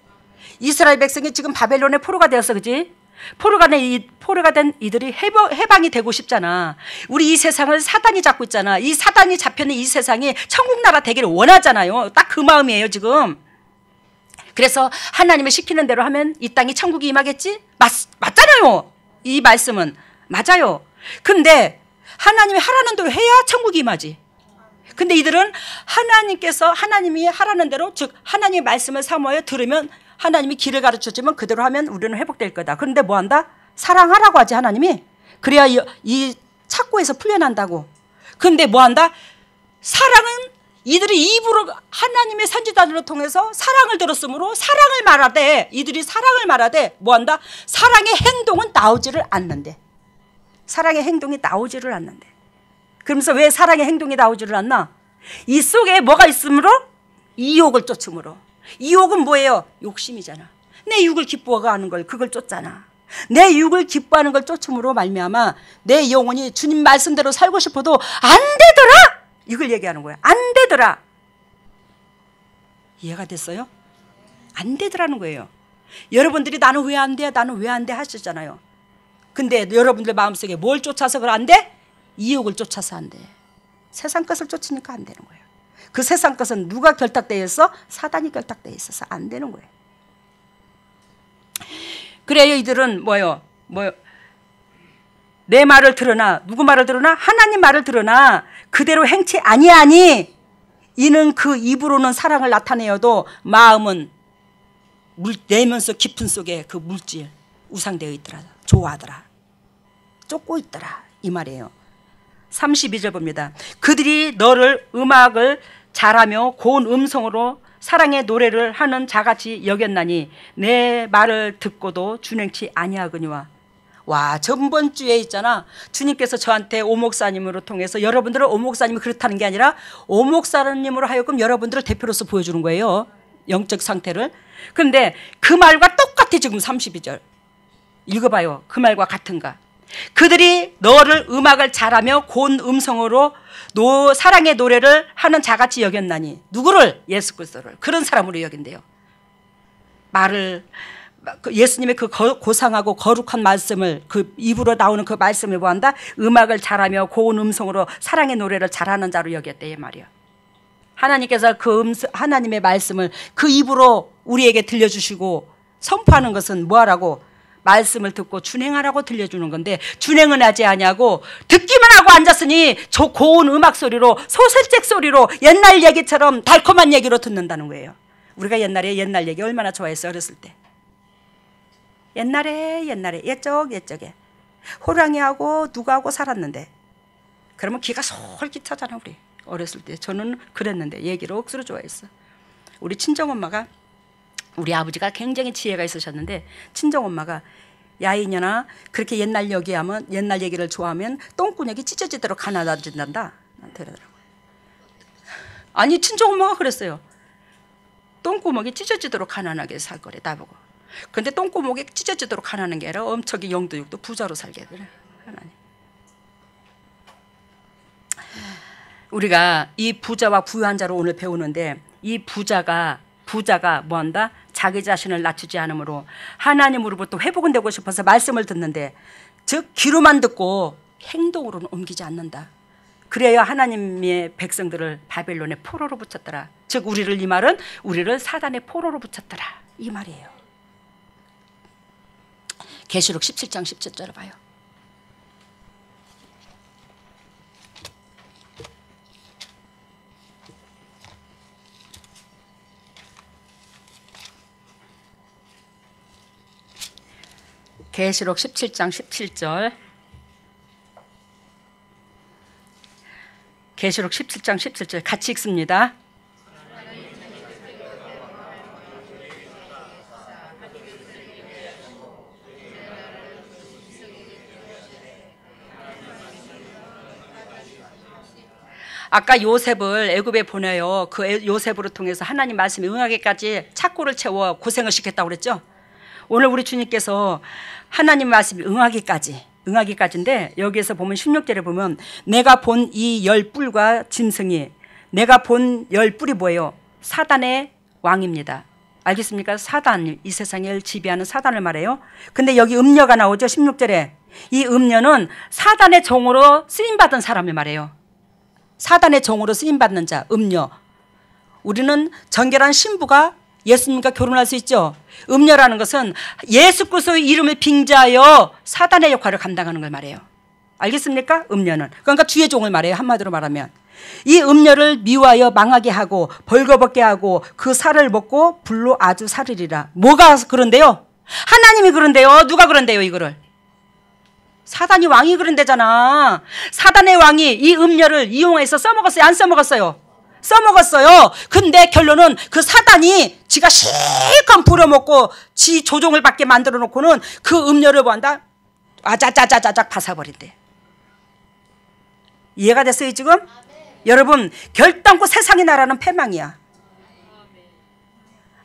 이스라엘 백성이 지금 바벨론의 포로가 되었어, 그지? 포로가 된 이들이 해방이 되고 싶잖아. 우리 이 세상을 사단이 잡고 있잖아. 이 사단이 잡혀있는 이 세상이 천국 나라 되기를 원하잖아요. 딱 그 마음이에요 지금. 그래서 하나님을 시키는 대로 하면 이 땅이 천국이 임하겠지? 맞잖아요. 이 말씀은 맞아요. 근데 하나님이 하라는 대로 해야 천국이 임하지. 근데 이들은 하나님이 하라는 대로, 즉 하나님의 말씀을 사모하여 들으면 하나님이 길을 가르쳐주면 그대로 하면 우리는 회복될 거다. 그런데 뭐한다? 사랑하라고 하지 하나님이. 그래야 이 착고에서 풀려난다고. 그런데 뭐한다? 사랑은 이들이 입으로 하나님의 선지자들을 통해서 사랑을 들었으므로 이들이 사랑을 말하되 뭐한다? 사랑의 행동은 나오지를 않는데. 사랑의 행동이 나오지를 않는데. 그러면서 왜 사랑의 행동이 나오지를 않나? 이 속에 뭐가 있으므로? 이욕을 쫓음으로. 이욕은 뭐예요? 욕심이잖아. 내 육을 기뻐하는 걸 그걸 쫓잖아. 내 육을 기뻐하는 걸 쫓음으로 말미암아 내 영혼이 주님 말씀대로 살고 싶어도 안 되더라. 이걸 얘기하는 거야. 안 되더라. 이해가 됐어요? 안 되더라는 거예요. 여러분들이 나는 왜 안 돼? 나는 왜 안 돼? 하시잖아요. 근데 여러분들 마음속에 뭘 쫓아서 그걸 안 돼? 이욕을 쫓아서 안 돼. 세상 것을 쫓으니까 안 되는 거예요. 그 세상 것은 누가 결탁되어 있어? 사단이 결탁되어 있어서 안 되는 거예요. 그래요. 이들은 뭐요? 내 말을 들으나, 누구 말을 들으나? 하나님 말을 들으나 그대로 행치 아니하니 이는 그 입으로는 사랑을 나타내어도 마음은 내면서 깊은 속에 그 물질 우상되어 있더라. 좋아하더라. 쫓고 있더라. 이 말이에요. 32절 봅니다. 그들이 너를 음악을 잘하며 고운 음성으로 사랑의 노래를 하는 자같이 여겼나니 내 말을 듣고도 준행치 아니하거니와. 와, 전번 주에 있잖아. 주님께서 저한테 오 목사님으로 통해서 여러분들은 오 목사님이 그렇다는 게 아니라 오 목사님으로 하여금 여러분들을 대표로서 보여주는 거예요. 영적 상태를. 그런데 그 말과 똑같아. 지금 32절 읽어봐요. 그 말과 같은가. 그들이 너를 음악을 잘하며 고운 음성으로 사랑의 노래를 하는 자같이 여겼나니. 누구를? 예수 그리스도를. 그런 사람으로 여긴대요. 예수님의 그 고상하고 거룩한 말씀을, 그 입으로 나오는 그 말씀을 뭐한다? 음악을 잘하며 고운 음성으로 사랑의 노래를 잘하는 자로 여겼대. 이 말이야. 하나님께서 하나님의 말씀을 그 입으로 우리에게 들려주시고 선포하는 것은 뭐하라고? 말씀을 듣고 준행하라고 들려주는 건데 준행은 하지 아니하고 듣기만 하고 앉았으니 저 고운 음악 소리로 소설책 소리로 옛날 얘기처럼 달콤한 얘기로 듣는다는 거예요. 우리가 옛날에 옛날 얘기 얼마나 좋아했어 어렸을 때. 옛날에 옛적에 호랑이하고 누구하고 살았는데 그러면 귀가 솔깃하잖아 우리 어렸을 때. 저는 그랬는데 얘기를 억수로 좋아했어. 우리 친정엄마가 우리 아버지가 굉장히 지혜가 있으셨는데 친정엄마가 야 이년아 그렇게 옛날 얘기하면 옛날 얘기를 좋아하면 똥구녕이 찢어지도록 가난해진단다 나한테 그러더라고요. 아니 친정엄마가 그랬어요. 똥구멍이 찢어지도록 가난하게 살 거래 나보고. 근데 똥구멍이 찢어지도록 가난한 게 아니라 엄청이 영도육도 부자로 살게 그래 하나님. 우리가 이 부자와 부유한 자로 오늘 배우는데 이 부자가 뭐한다? 자기 자신을 낮추지 않으므로 하나님으로부터 회복은 되고 싶어서 말씀을 듣는데 즉 귀로만 듣고 행동으로는 옮기지 않는다. 그래야 하나님의 백성들을 바벨론의 포로로 붙였더라. 즉 우리를 이 말은 우리를 사단의 포로로 붙였더라 이 말이에요. 계시록 17장 17절을 봐요. 계시록 17장 17절. 계시록 17장 17절 같이 읽습니다. 아까 요셉을 애굽에 보내요. 그 요셉으로 통해서 하나님 말씀에 응하기까지 착고를 채워 고생을 시켰다고 그랬죠. 오늘 우리 주님께서 하나님 말씀에 응하기까지인데 여기에서 보면 16절에 보면 내가 본 이 열 뿔과 짐승이 내가 본 열 뿔이 뭐예요? 사단의 왕입니다. 알겠습니까? 사단, 이 세상을 지배하는 사단을 말해요. 근데 여기 음녀가 나오죠. 16절에 이 음녀는 사단의 종으로 쓰임받은 사람을 말해요. 사단의 종으로 쓰임받는 자 음녀. 우리는 정결한 신부가 예수님과 결혼할 수 있죠. 음녀라는 것은 예수 그리스도의 이름을 빙자하여 사단의 역할을 감당하는 걸 말해요. 알겠습니까? 음녀는 그러니까 주의 종을 말해요. 한마디로 말하면 이 음녀를 미워하여 망하게 하고 벌거벗게 하고 그 살을 먹고 불로 아주 살으리라. 뭐가 그런데요? 하나님이 그런데요. 누가 그런데요 이거를? 사단이 왕이 그런데잖아. 사단의 왕이 이 음녀를 이용해서 써먹었어요? 안 써먹었어요? 써먹었어요. 근데 결론은 그 사단이 지가 실컷 부려먹고 지 조종을 받게 만들어 놓고는 그 음녀를 뭐한다? 아자자자자작 파사버린대. 이해가 됐어요 지금? 여러분 결단코 세상의 나라는 패망이야.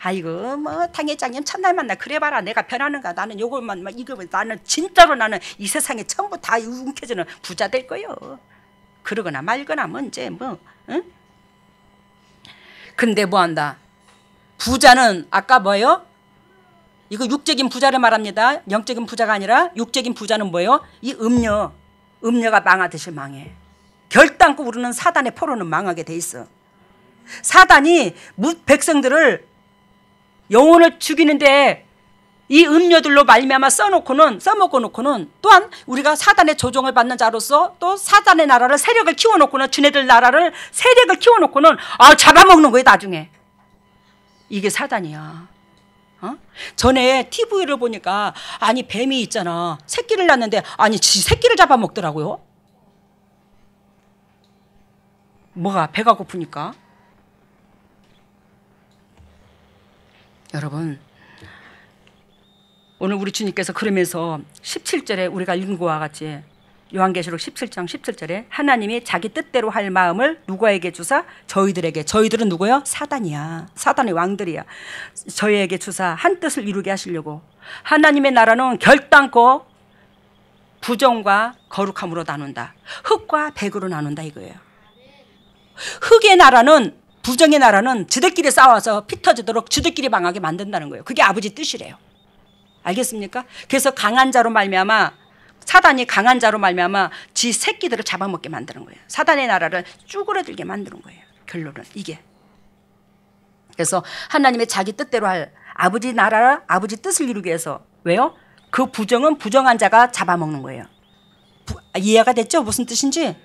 아이고 뭐 당회장님 첫날 만나 그래봐라 내가 변하는가 나는 요것만 이거 나는 진짜로 나는 이 세상에 전부 다 움켜쥐는 부자 될 거요. 그러거나 말거나 문제 뭐 응? 근데 뭐한다? 부자는 아까 뭐예요? 이거 육적인 부자를 말합니다. 영적인 부자가 아니라 육적인 부자는 뭐예요? 이 음녀가 망하듯이 망해. 결단코 우리는 사단의 포로는 망하게 돼 있어. 사단이 백성들을 영혼을 죽이는데 이 음료들로 말미암아 써먹고 놓고는 또한 우리가 사단의 조종을 받는 자로서 또 사단의 나라를 세력을 키워놓고는 지네들 나라를 세력을 키워놓고는 잡아먹는 거예요 나중에. 이게 사단이야. 전에 TV를 보니까 아니 뱀이 있잖아. 새끼를 낳는데 아니 지 새끼를 잡아먹더라고요. 뭐가 배가 고프니까. 여러분 오늘 우리 주님께서 그러면서 17절에 우리가 읽은 것과 같이 요한계시록 17장 17절에 하나님이 자기 뜻대로 할 마음을 누구에게 주사? 저희들에게. 저희들은 누구요? 사단이야. 사단의 왕들이야. 저희에게 주사 한 뜻을 이루게 하시려고. 하나님의 나라는 결단코 부정과 거룩함으로 나눈다. 흙과 백으로 나눈다 이거예요. 흙의 나라는 부정의 나라는 지들끼리 싸워서 피 터지도록 지들끼리 망하게 만든다는 거예요. 그게 아버지 뜻이래요. 알겠습니까? 그래서 강한 자로 말미암아 사단이 강한 자로 말미암아 지 새끼들을 잡아먹게 만드는 거예요. 사단의 나라를 쭈그러들게 만드는 거예요. 결론은 이게. 그래서 하나님의 자기 뜻대로 할 아버지 나라, 아버지 뜻을 이루기 위해서 왜요? 그 부정은 부정한 자가 잡아먹는 거예요. 이해가 됐죠? 무슨 뜻인지?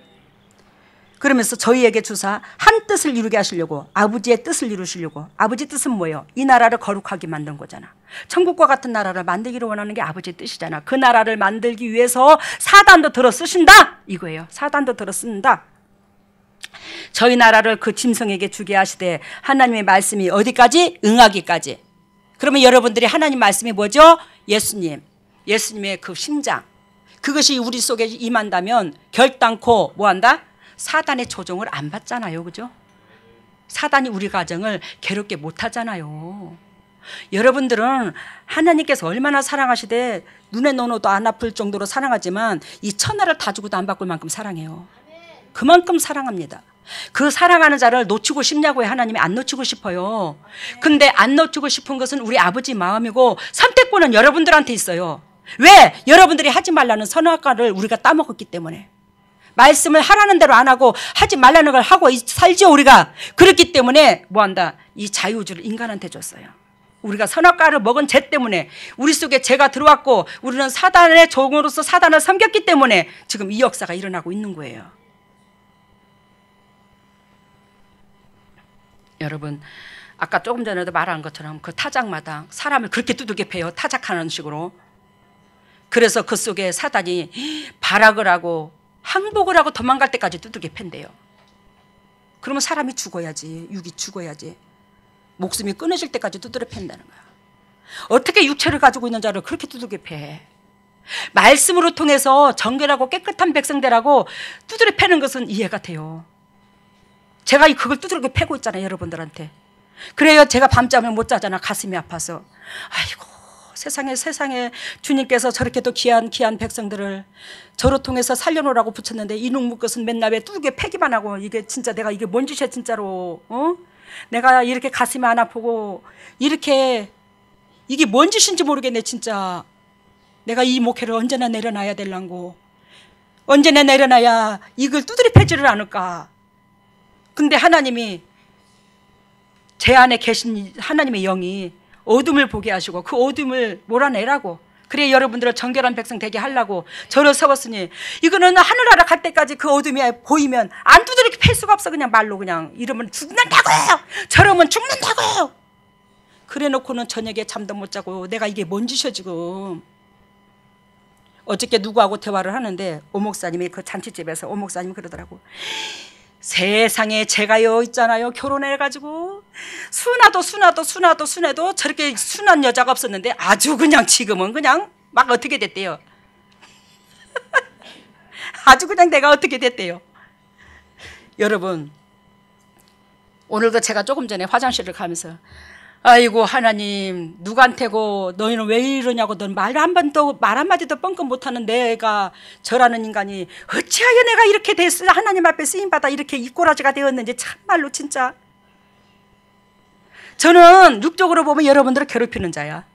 그러면서 저희에게 주사 한 뜻을 이루게 하시려고, 아버지의 뜻을 이루시려고. 아버지 뜻은 뭐예요? 이 나라를 거룩하게 만든 거잖아. 천국과 같은 나라를 만들기를 원하는 게 아버지의 뜻이잖아. 그 나라를 만들기 위해서 사단도 들어 쓰신다 이거예요. 사단도 들어 쓴다. 저희 나라를 그 짐승에게 주게 하시되 하나님의 말씀이 어디까지? 응하기까지. 그러면 여러분들이 하나님 말씀이 뭐죠? 예수님의 그 심장, 그것이 우리 속에 임한다면 결단코 뭐한다? 사단의 조종을 안 받잖아요. 그죠? 사단이 우리 가정을 괴롭게 못하잖아요. 여러분들은 하나님께서 얼마나 사랑하시되 눈에 넣어도 안 아플 정도로 사랑하지만 이 천하를 다 주고도 안 바꿀 만큼 사랑해요. 그만큼 사랑합니다. 그 사랑하는 자를 놓치고 싶냐고요? 하나님이 안 놓치고 싶어요. 근데 안 놓치고 싶은 것은 우리 아버지 마음이고 선택권은 여러분들한테 있어요. 왜? 여러분들이 하지 말라는 선악과를 우리가 따먹었기 때문에. 말씀을 하라는 대로 안 하고 하지 말라는 걸 하고 살죠 우리가. 그렇기 때문에 뭐한다? 이 자유주를 인간한테 줬어요. 우리가 선악과를 먹은 죄 때문에 우리 속에 죄가 들어왔고 우리는 사단의 종으로서 사단을 섬겼기 때문에 지금 이 역사가 일어나고 있는 거예요. 여러분, 아까 조금 전에도 말한 것처럼 그 타작마당 사람을 그렇게 두들겨 패요. 타작하는 식으로. 그래서 그 속에 사단이 발악을 하고 항복을 하고 도망갈 때까지 두들겨 팬대요. 그러면 사람이 죽어야지. 육이 죽어야지. 목숨이 끊어질 때까지 두드려 팬다는 거야. 어떻게 육체를 가지고 있는 자를 그렇게 두들겨 패? 말씀으로 통해서 정결하고 깨끗한 백성되라고 두드려 패는 것은 이해가 돼요. 제가 그걸 두드려 패고 있잖아요. 여러분들한테. 그래요. 제가 밤잠을 못 자잖아. 가슴이 아파서. 아이고 세상에 주님께서 저렇게도 귀한 백성들을 저로 통해서 살려놓으라고 붙였는데 이놈 것은 맨날 왜 두들겨 패기만 하고 이게 진짜 내가 이게 뭔 짓이야 진짜로. 내가 이렇게 가슴이 안 아프고 이렇게 이게 뭔 짓인지 모르겠네 진짜. 내가 이 목회를 언제나 내려놔야 될랑고. 언제나 내려놔야 이걸 두드려 패지를 않을까. 근데 하나님이 제 안에 계신 하나님의 영이 어둠을 보게 하시고 그 어둠을 몰아내라고. 그래 여러분들을 정결한 백성 되게 하려고 저를 세웠으니 이거는 하늘나라 갈 때까지 그 어둠이 보이면 안 두드려 팰 수가 없어. 그냥 말로 그냥 이러면 죽는다고요. 저러면 죽는다고요. 그래 놓고는 저녁에 잠도 못 자고 내가 이게 뭔 짓이야 지금. 어저께 누구하고 대화를 하는데 오목사님이 그 잔치집에서 오목사님이 그러더라고. 세상에 제가요 있잖아요. 결혼해가지고 순해도 저렇게 순한 여자가 없었는데 아주 그냥 지금은 그냥 막 어떻게 됐대요. 아주 그냥 내가 어떻게 됐대요. 여러분 오늘도 제가 조금 전에 화장실을 가면서 아이고 하나님 누구한테고 너희는 왜 이러냐고 넌 말 한마디도 뻥끗 못하는 내가 저라는 인간이 어찌하여 내가 이렇게 하나님 앞에 쓰임받아 이렇게 이꼬라지가 되었는지 참말로 진짜 저는 육적으로 보면 여러분들을 괴롭히는 자야.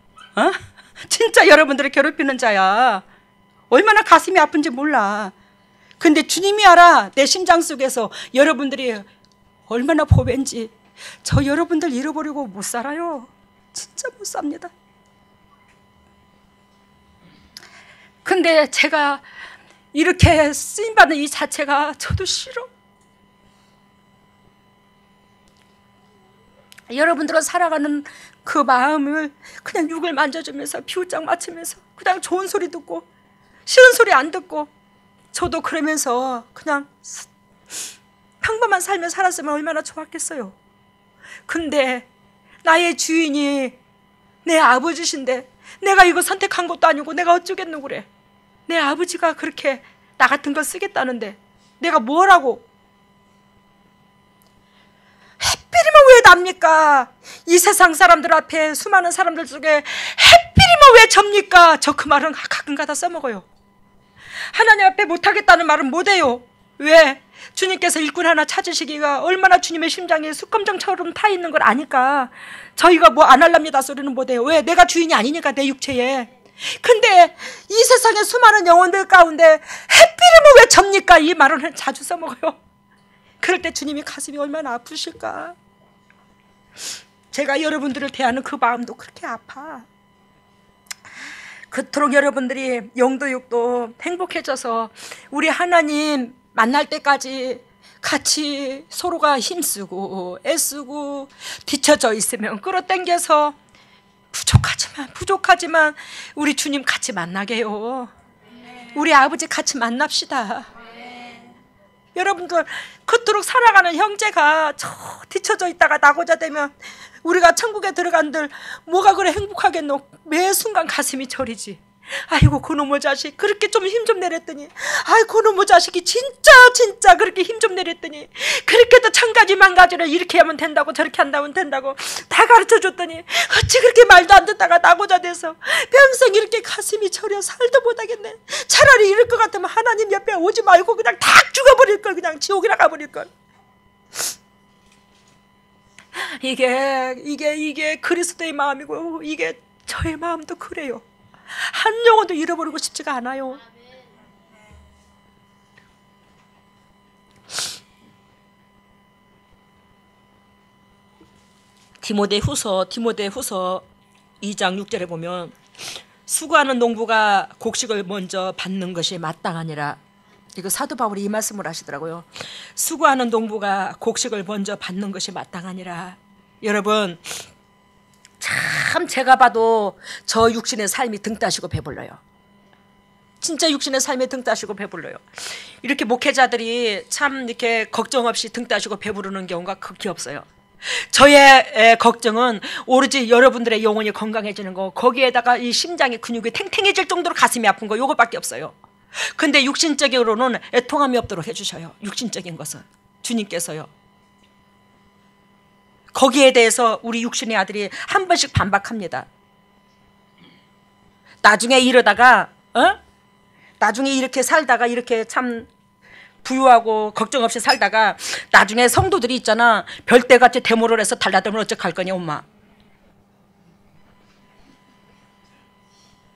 진짜 여러분들을 괴롭히는 자야. 얼마나 가슴이 아픈지 몰라. 근데 주님이 알아. 내 심장 속에서 여러분들이 얼마나 보배인지. 저 여러분들 잃어버리고 못 살아요. 진짜 못 삽니다. 근데 제가 이렇게 쓰임받는 이 자체가 저도 싫어. 여러분들은 살아가는 그 마음을 그냥 육을 만져주면서 비웃장 맞추면서 그냥 좋은 소리 듣고 싫은 소리 안 듣고 저도 그러면서 그냥 평범한 삶을 살았으면 얼마나 좋았겠어요. 근데 나의 주인이 내 아버지신데 내가 이거 선택한 것도 아니고 내가 어쩌겠노 그래. 내 아버지가 그렇게 나 같은 걸 쓰겠다는데 내가 뭐라고. 해필이면 왜 납니까? 이 세상 사람들 앞에 수많은 사람들 중에 해필이면 왜 접니까? 저 그 말은 가끔가다 써먹어요. 하나님 앞에 못하겠다는 말은 못해요. 왜? 주님께서 일꾼 하나 찾으시기가 얼마나 주님의 심장에 숯검정처럼 타 있는 걸 아니까 저희가 뭐 안 할랍니다 소리는 못해요. 왜? 내가 주인이 아니니까 내 육체에. 근데 이 세상의 수많은 영혼들 가운데 해필이면 왜 접니까? 이 말은 자주 써먹어요. 그럴 때 주님이 가슴이 얼마나 아프실까. 제가 여러분들을 대하는 그 마음도 그렇게 아파. 그토록 여러분들이 영도육도 행복해져서 우리 하나님 만날 때까지 같이 서로가 힘쓰고 애쓰고 뒤처져 있으면 끌어당겨서 부족하지만 우리 주님 같이 만나게요. 우리 아버지 같이 만납시다. 여러분들 그토록 살아가는 형제가 저 뒤처져 있다가 나고자 되면 우리가 천국에 들어간들 뭐가 그래 행복하겠노. 매 순간 가슴이 저리지. 아이고 그놈의 자식 그렇게 좀 힘 좀 내렸더니, 아이고 그놈의 자식이 진짜 그렇게 힘 좀 내렸더니 그렇게도 천 가지 만 가지를 이렇게 하면 된다고 저렇게 한다면 된다고 다 가르쳐줬더니 어찌 그렇게 말도 안 듣다가 나고자 돼서 평생 이렇게 가슴이 저려 살도 못하겠네. 차라리 이럴 것 같으면 하나님 옆에 오지 말고 그냥 탁 죽어버릴 걸. 그냥 지옥이나 가버릴 걸. 이게 그리스도의 마음이고 이게 저의 마음도 그래요. 한 영혼도 잃어버리고 싶지가 않아요. 디모데후서 2장 6절에 보면 수고하는 농부가 곡식을 먼저 받는 것이 마땅하니라. 이거 사도 바울이 이 말씀을 하시더라고요. 수고하는 농부가 곡식을 먼저 받는 것이 마땅하니라. 여러분 참 제가 봐도 저 육신의 삶이 등 따시고 배불러요. 진짜 육신의 삶에 등 따시고 배불러요. 이렇게 목회자들이 참 이렇게 걱정 없이 등 따시고 배부르는 경우가 극히 없어요. 저의 걱정은 오로지 여러분들의 영혼이 건강해지는 거, 거기에다가 이 심장의 근육이 탱탱해질 정도로 가슴이 아픈 거, 요거밖에 없어요. 근데 육신적으로는 애통함이 없도록 해주셔요. 육신적인 것은 주님께서요. 거기에 대해서 우리 육신의 아들이 한 번씩 반박합니다. 나중에 이러다가 나중에 이렇게 살다가 이렇게 참 부유하고 걱정 없이 살다가 나중에 성도들이 있잖아, 별대같이 데모를 해서 달라들면 어떡할 거냐 엄마.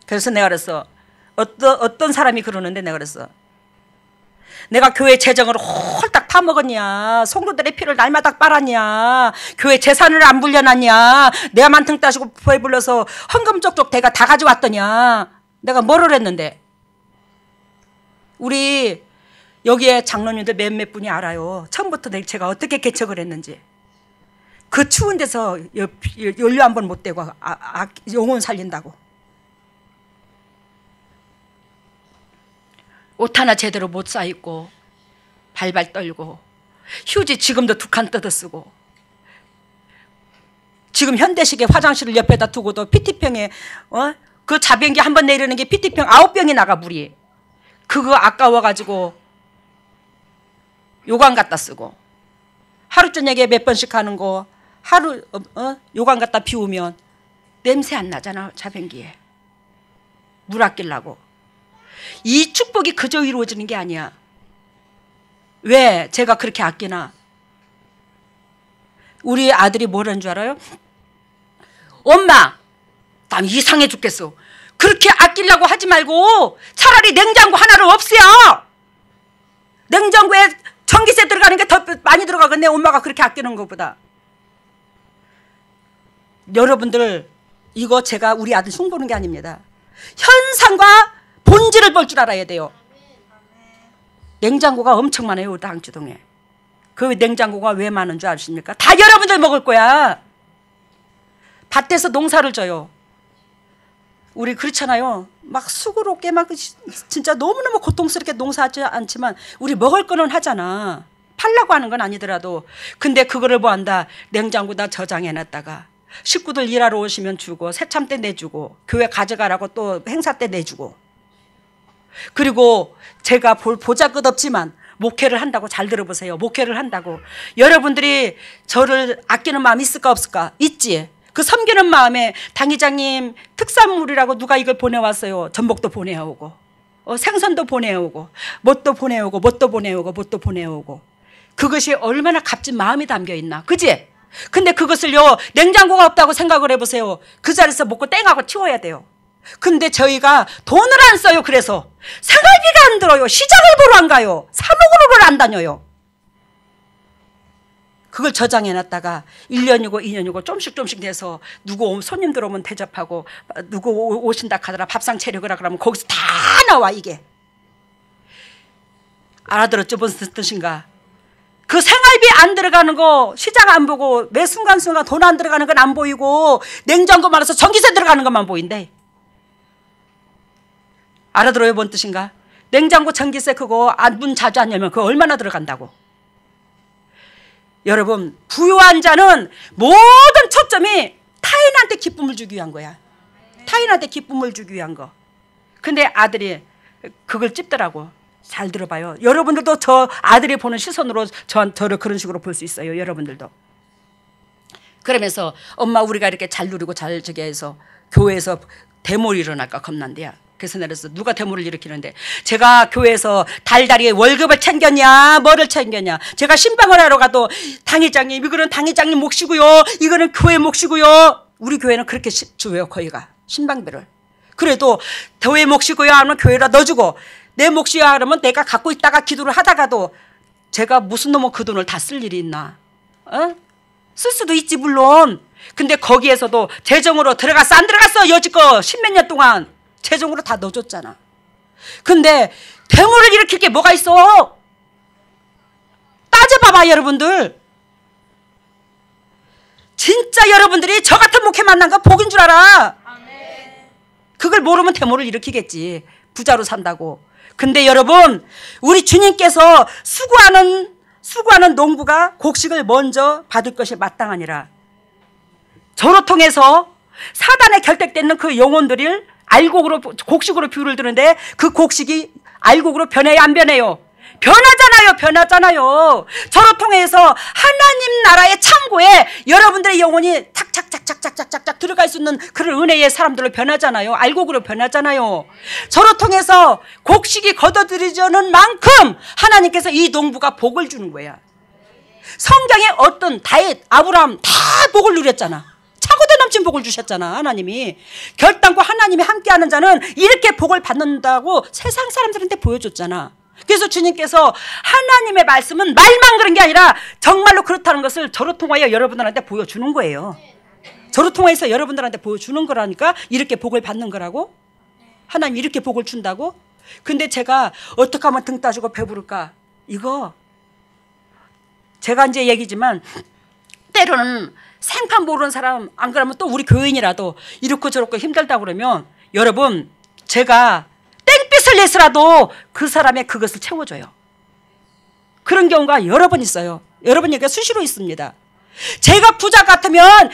그래서 내가 그랬어. 어떤 사람이 그러는데 내가 그랬어. 내가 교회 재정을 홀딱 파먹었냐, 성도들의 피를 날마다 빨았냐, 교회 재산을 안 불려놨냐, 내만 등 따시고 배불러서 헌금 쪽쪽 대가 다 가져왔더냐. 내가 뭐를 했는데. 우리 여기에 장로님들 몇몇 분이 알아요. 처음부터 제가 어떻게 개척을 했는지. 그 추운 데서 연료 한 번 못 대고 영혼 살린다고. 옷 하나 제대로 못 사입고 발발 떨고 휴지 지금도 2칸 뜯어 쓰고, 지금 현대식의 화장실을 옆에다 두고도 PT병에 그 자변기 한 번 내리는 게 PT병 9병이 나가 물이. 그거 아까워가지고 요강 갖다 쓰고, 하루 저녁에 몇 번씩 하는 거 하루 요강 갖다 비우면 냄새 안 나잖아. 자변기에 물 아끼려고. 이 축복이 그저 이루어지는 게 아니야. 왜 제가 그렇게 아끼나? 우리 아들이 뭐라는 줄 알아요? 엄마, 난 이상해 죽겠어. 그렇게 아끼려고 하지 말고 차라리 냉장고 하나를 없애요. 냉장고에 전기세 들어가는 게 더 많이 들어가겠네, 엄마가 그렇게 아끼는 것보다. 여러분들, 이거 제가 우리 아들 흉보는 게 아닙니다. 현상과 본질을 볼 줄 알아야 돼요. 냉장고가 엄청 많아요, 우리 당주동에. 그 냉장고가 왜 많은 줄 아십니까? 다 여러분들 먹을 거야. 밭에서 농사를 져요. 우리 그렇잖아요. 막 수고롭게 막 진짜 너무너무 고통스럽게 농사하지 않지만 우리 먹을 거는 하잖아. 팔라고 하는 건 아니더라도. 근데 그거를 뭐 한다? 냉장고다 저장해놨다가 식구들 일하러 오시면 주고, 새참 때 내주고, 교회 가져가라고 또 행사 때 내주고. 그리고 제가 보잘것없지만 목회를 한다고, 잘 들어보세요. 목회를 한다고 여러분들이 저를 아끼는 마음 있을까 없을까? 있지. 그 섬기는 마음에 당회장님 특산물이라고 누가 이걸 보내왔어요. 전복도 보내오고 생선도 보내오고 뭣도 보내오고 뭣도 보내오고 뭣도 보내오고. 그것이 얼마나 값진 마음이 담겨있나, 그지? 근데 그것을요, 냉장고가 없다고 생각을 해보세요. 그 자리에서 먹고 땡하고 치워야 돼요. 근데 저희가 돈을 안 써요. 그래서 생활비가 안 들어요. 시장을 보러 안 가요. 사먹으러 안 다녀요. 그걸 저장해놨다가 1년이고 2년이고 조금씩 돼서 누구 손님들 오면 대접하고 누구 오신다 하더라 밥상 차려거라 그러면 거기서 다 나와. 이게 알아들었죠? 무슨 뜻인가? 그 생활비 안 들어가는 거 시장 안 보고 매 순간순간 돈 안 들어가는 건 안 보이고 냉장고 말아서 전기세 들어가는 것만 보인대. 알아들어요? 뭔 뜻인가? 냉장고 전기세 그거 문 자주 안 열면 그거 얼마나 들어간다고. 여러분, 부유한 자는 모든 초점이 타인한테 기쁨을 주기 위한 거야. 타인한테 기쁨을 주기 위한 거. 근데 아들이 그걸 찝더라고. 잘 들어봐요. 여러분들도 저 아들이 보는 시선으로 저를 그런 식으로 볼 수 있어요. 여러분들도. 그러면서 엄마 우리가 이렇게 잘 누리고 잘 저기 해서 교회에서 데모 일어날까 겁난대요. 그래서 내려서 누가 데모를 일으키는데 제가 교회에서 달달이 월급을 챙겼냐 뭐를 챙겼냐. 제가 신방을 하러 가도 당회장님 이거는 당회장님 몫이고요. 이거는 교회 몫이고요. 우리 교회는 그렇게 줘요. 거기가 신방비를. 그래도 교회 몫이고요 하면 교회라 넣어주고 내 몫이야 그러면 내가 갖고 있다가 기도를 하다가도 제가 무슨 놈은 그 돈을 다 쓸 일이 있나. 쓸 수도 있지 물론. 근데 거기에서도 재정으로 들어갔어 안 들어갔어 여지껏 십몇 년 동안 재정으로 다 넣어줬잖아. 근데 데모를 일으킬 게 뭐가 있어? 따져봐봐 여러분들. 진짜 여러분들이 저 같은 목회 만난 거 복인 줄 알아. 그걸 모르면 데모를 일으키겠지. 부자로 산다고. 근데 여러분 우리 주님께서 수고하는 농부가 곡식을 먼저 받을 것이 마땅하니라. 저로 통해서 사단에 결백되는 그 영혼들을 알곡으로 곡식으로 비유를 드는데 그 곡식이 알곡으로 변해요 안 변해요? 변하잖아요. 저로 통해서 하나님 나라의 창고에 여러분들의 영혼이 탁탁탁탁탁탁탁 들어갈 수 있는 그런 은혜의 사람들로 변하잖아요. 알곡으로 변하잖아요. 저로 통해서 곡식이 걷어들이지는 만큼 하나님께서 이 농부가 복을 주는 거야. 성경에 어떤 다윗, 아브라함 다 복을 누렸잖아. 차고도 넘친 복을 주셨잖아. 하나님이 결단코 하나님이 함께하는 자는 이렇게 복을 받는다고 세상 사람들한테 보여줬잖아. 그래서 주님께서 하나님의 말씀은 말만 그런 게 아니라 정말로 그렇다는 것을 저로 통하여 여러분들한테 보여주는 거예요. 저로 통해서 여러분들한테 보여주는 거라니까. 이렇게 복을 받는 거라고. 하나님 이렇게 복을 준다고. 근데 제가 어떻게 하면 등 따주고 배부를까. 이거 제가 이제 얘기지만 때로는 생판 모르는 사람 안 그러면 또 우리 교인이라도 이렇고 저렇고 힘들다고 그러면 여러분 제가 땡빛을 내서라도 그 사람의 그것을 채워줘요. 그런 경우가 여러 번 있어요. 여러분 얘기가 수시로 있습니다. 제가 부자 같으면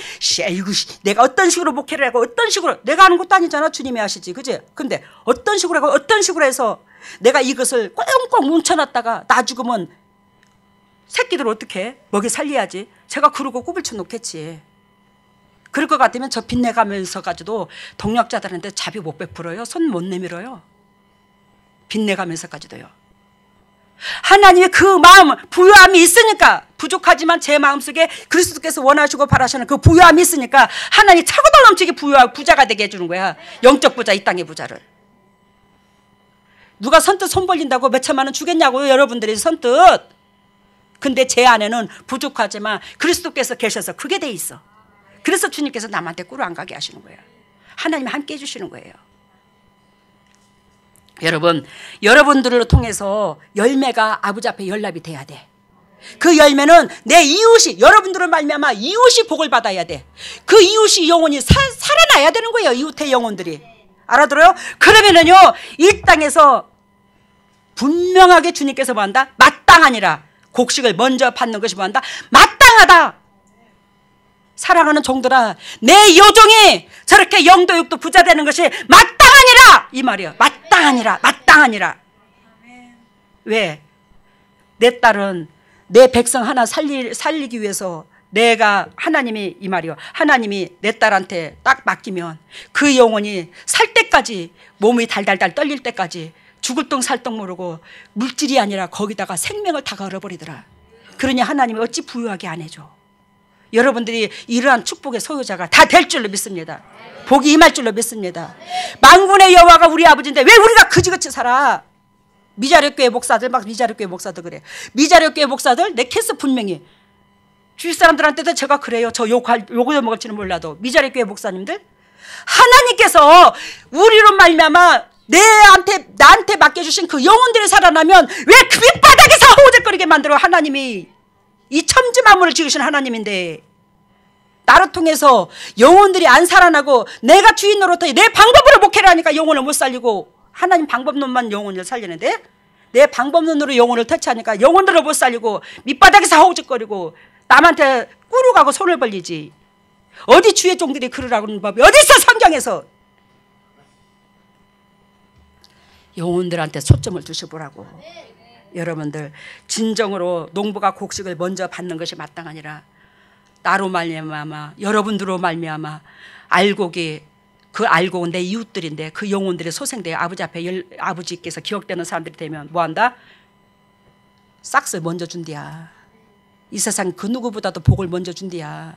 이거 내가 어떤 식으로 목회를 하고 어떤 식으로 내가 하는 것도 아니잖아. 주님이 하시지 그지? 근데 어떤 식으로 하고 어떤 식으로 해서 내가 이것을 꽁꽁 뭉쳐놨다가 나 죽으면 새끼들 어떻게 해? 먹여 살려야지. 제가 그러고 굽을 쳐 놓겠지. 그럴 것 같으면 저 빚내가면서 가지고 동력자들한테 자비 못 베풀어요. 손 못 내밀어요. 빚내가면서까지도요. 하나님의 그 마음 부유함이 있으니까 부족하지만 제 마음속에 그리스도께서 원하시고 바라시는 그 부유함이 있으니까 하나님이 차고도 넘치게 부유하고 부자가 되게 해주는 거야. 영적 부자 이 땅의 부자를. 누가 선뜻 손 벌린다고 몇 천만 원 주겠냐고요. 여러분들이 선뜻. 근데 제 안에는 부족하지만 그리스도께서 계셔서 그게 돼 있어. 그래서 주님께서 남한테 꿀을 안 가게 하시는 거예요. 하나님이 함께 해주시는 거예요. 여러분, 여러분들을 통해서 열매가 아버지 앞에 연락이 돼야 돼. 그 열매는 내 이웃이, 여러분들을 말미암아 이웃이 복을 받아야 돼. 그 이웃이 영혼이 살아나야 되는 거예요. 이웃의 영혼들이. 알아들어요? 그러면은요, 이 땅에서 분명하게 주님께서 뭐 한다? 마땅하니라. 곡식을 먼저 받는 것이 뭐 한다? 마땅하다. 사랑하는 종들아, 내 요종이 저렇게 영도 육도 부자 되는 것이 마땅하니라 이 말이야. 마땅하니라. 왜? 내 딸은 내 백성 하나 살리기 위해서 내가 하나님이 이 말이요. 하나님이 내 딸한테 딱 맡기면 그 영혼이 살 때까지 몸이 달달달 떨릴 때까지 죽을 똥 살 똥 모르고 물질이 아니라 거기다가 생명을 다 걸어버리더라. 그러니 하나님이 어찌 부유하게 안 해줘. 여러분들이 이러한 축복의 소유자가 다 될 줄로 믿습니다. 복이 임할 줄로 믿습니다. 만군의 여호와가 우리 아버지인데 왜 우리가 그지같이 살아? 미자립교회 목사들 막 미자립교회 목사들 그래. 미자립교회 목사들 내 캐스 분명히 주위 사람들한테도 제가 그래요. 저 욕을 먹을지는 몰라도. 미자리 교회 목사님들, 하나님께서 우리로 말미암아 나한테 맡겨주신 그 영혼들이 살아나면 왜 그 밑바닥에서 허우적거리게 만들어? 하나님이 이 천지 만물을 지으신 하나님인데 나를 통해서 영혼들이 안 살아나고 내가 주인 노릇하니 내 방법으로 목회를 하니까 영혼을 못 살리고, 하나님 방법론만 영혼을 살리는데 내 방법론으로 영혼을 터치하니까 영혼들을 못 살리고 밑바닥에서 허우적거리고 남한테 꾸룩하고 손을 벌리지. 어디 주의 종들이 그러라고는 법이 어디 있어? 성경에서. 영혼들한테 초점을 두셔보라고. 여러분들 진정으로 농부가 곡식을 먼저 받는 것이 마땅하니라. 나로 말미암아 여러분들로 말미암아 알곡이 그 알곡은 내 이웃들인데 그 영혼들의 소생되어 아버지 앞에 아버지께서 기억되는 사람들이 되면 뭐한다? 싹스 먼저 준디야. 이 세상 그 누구보다도 복을 먼저 준디야.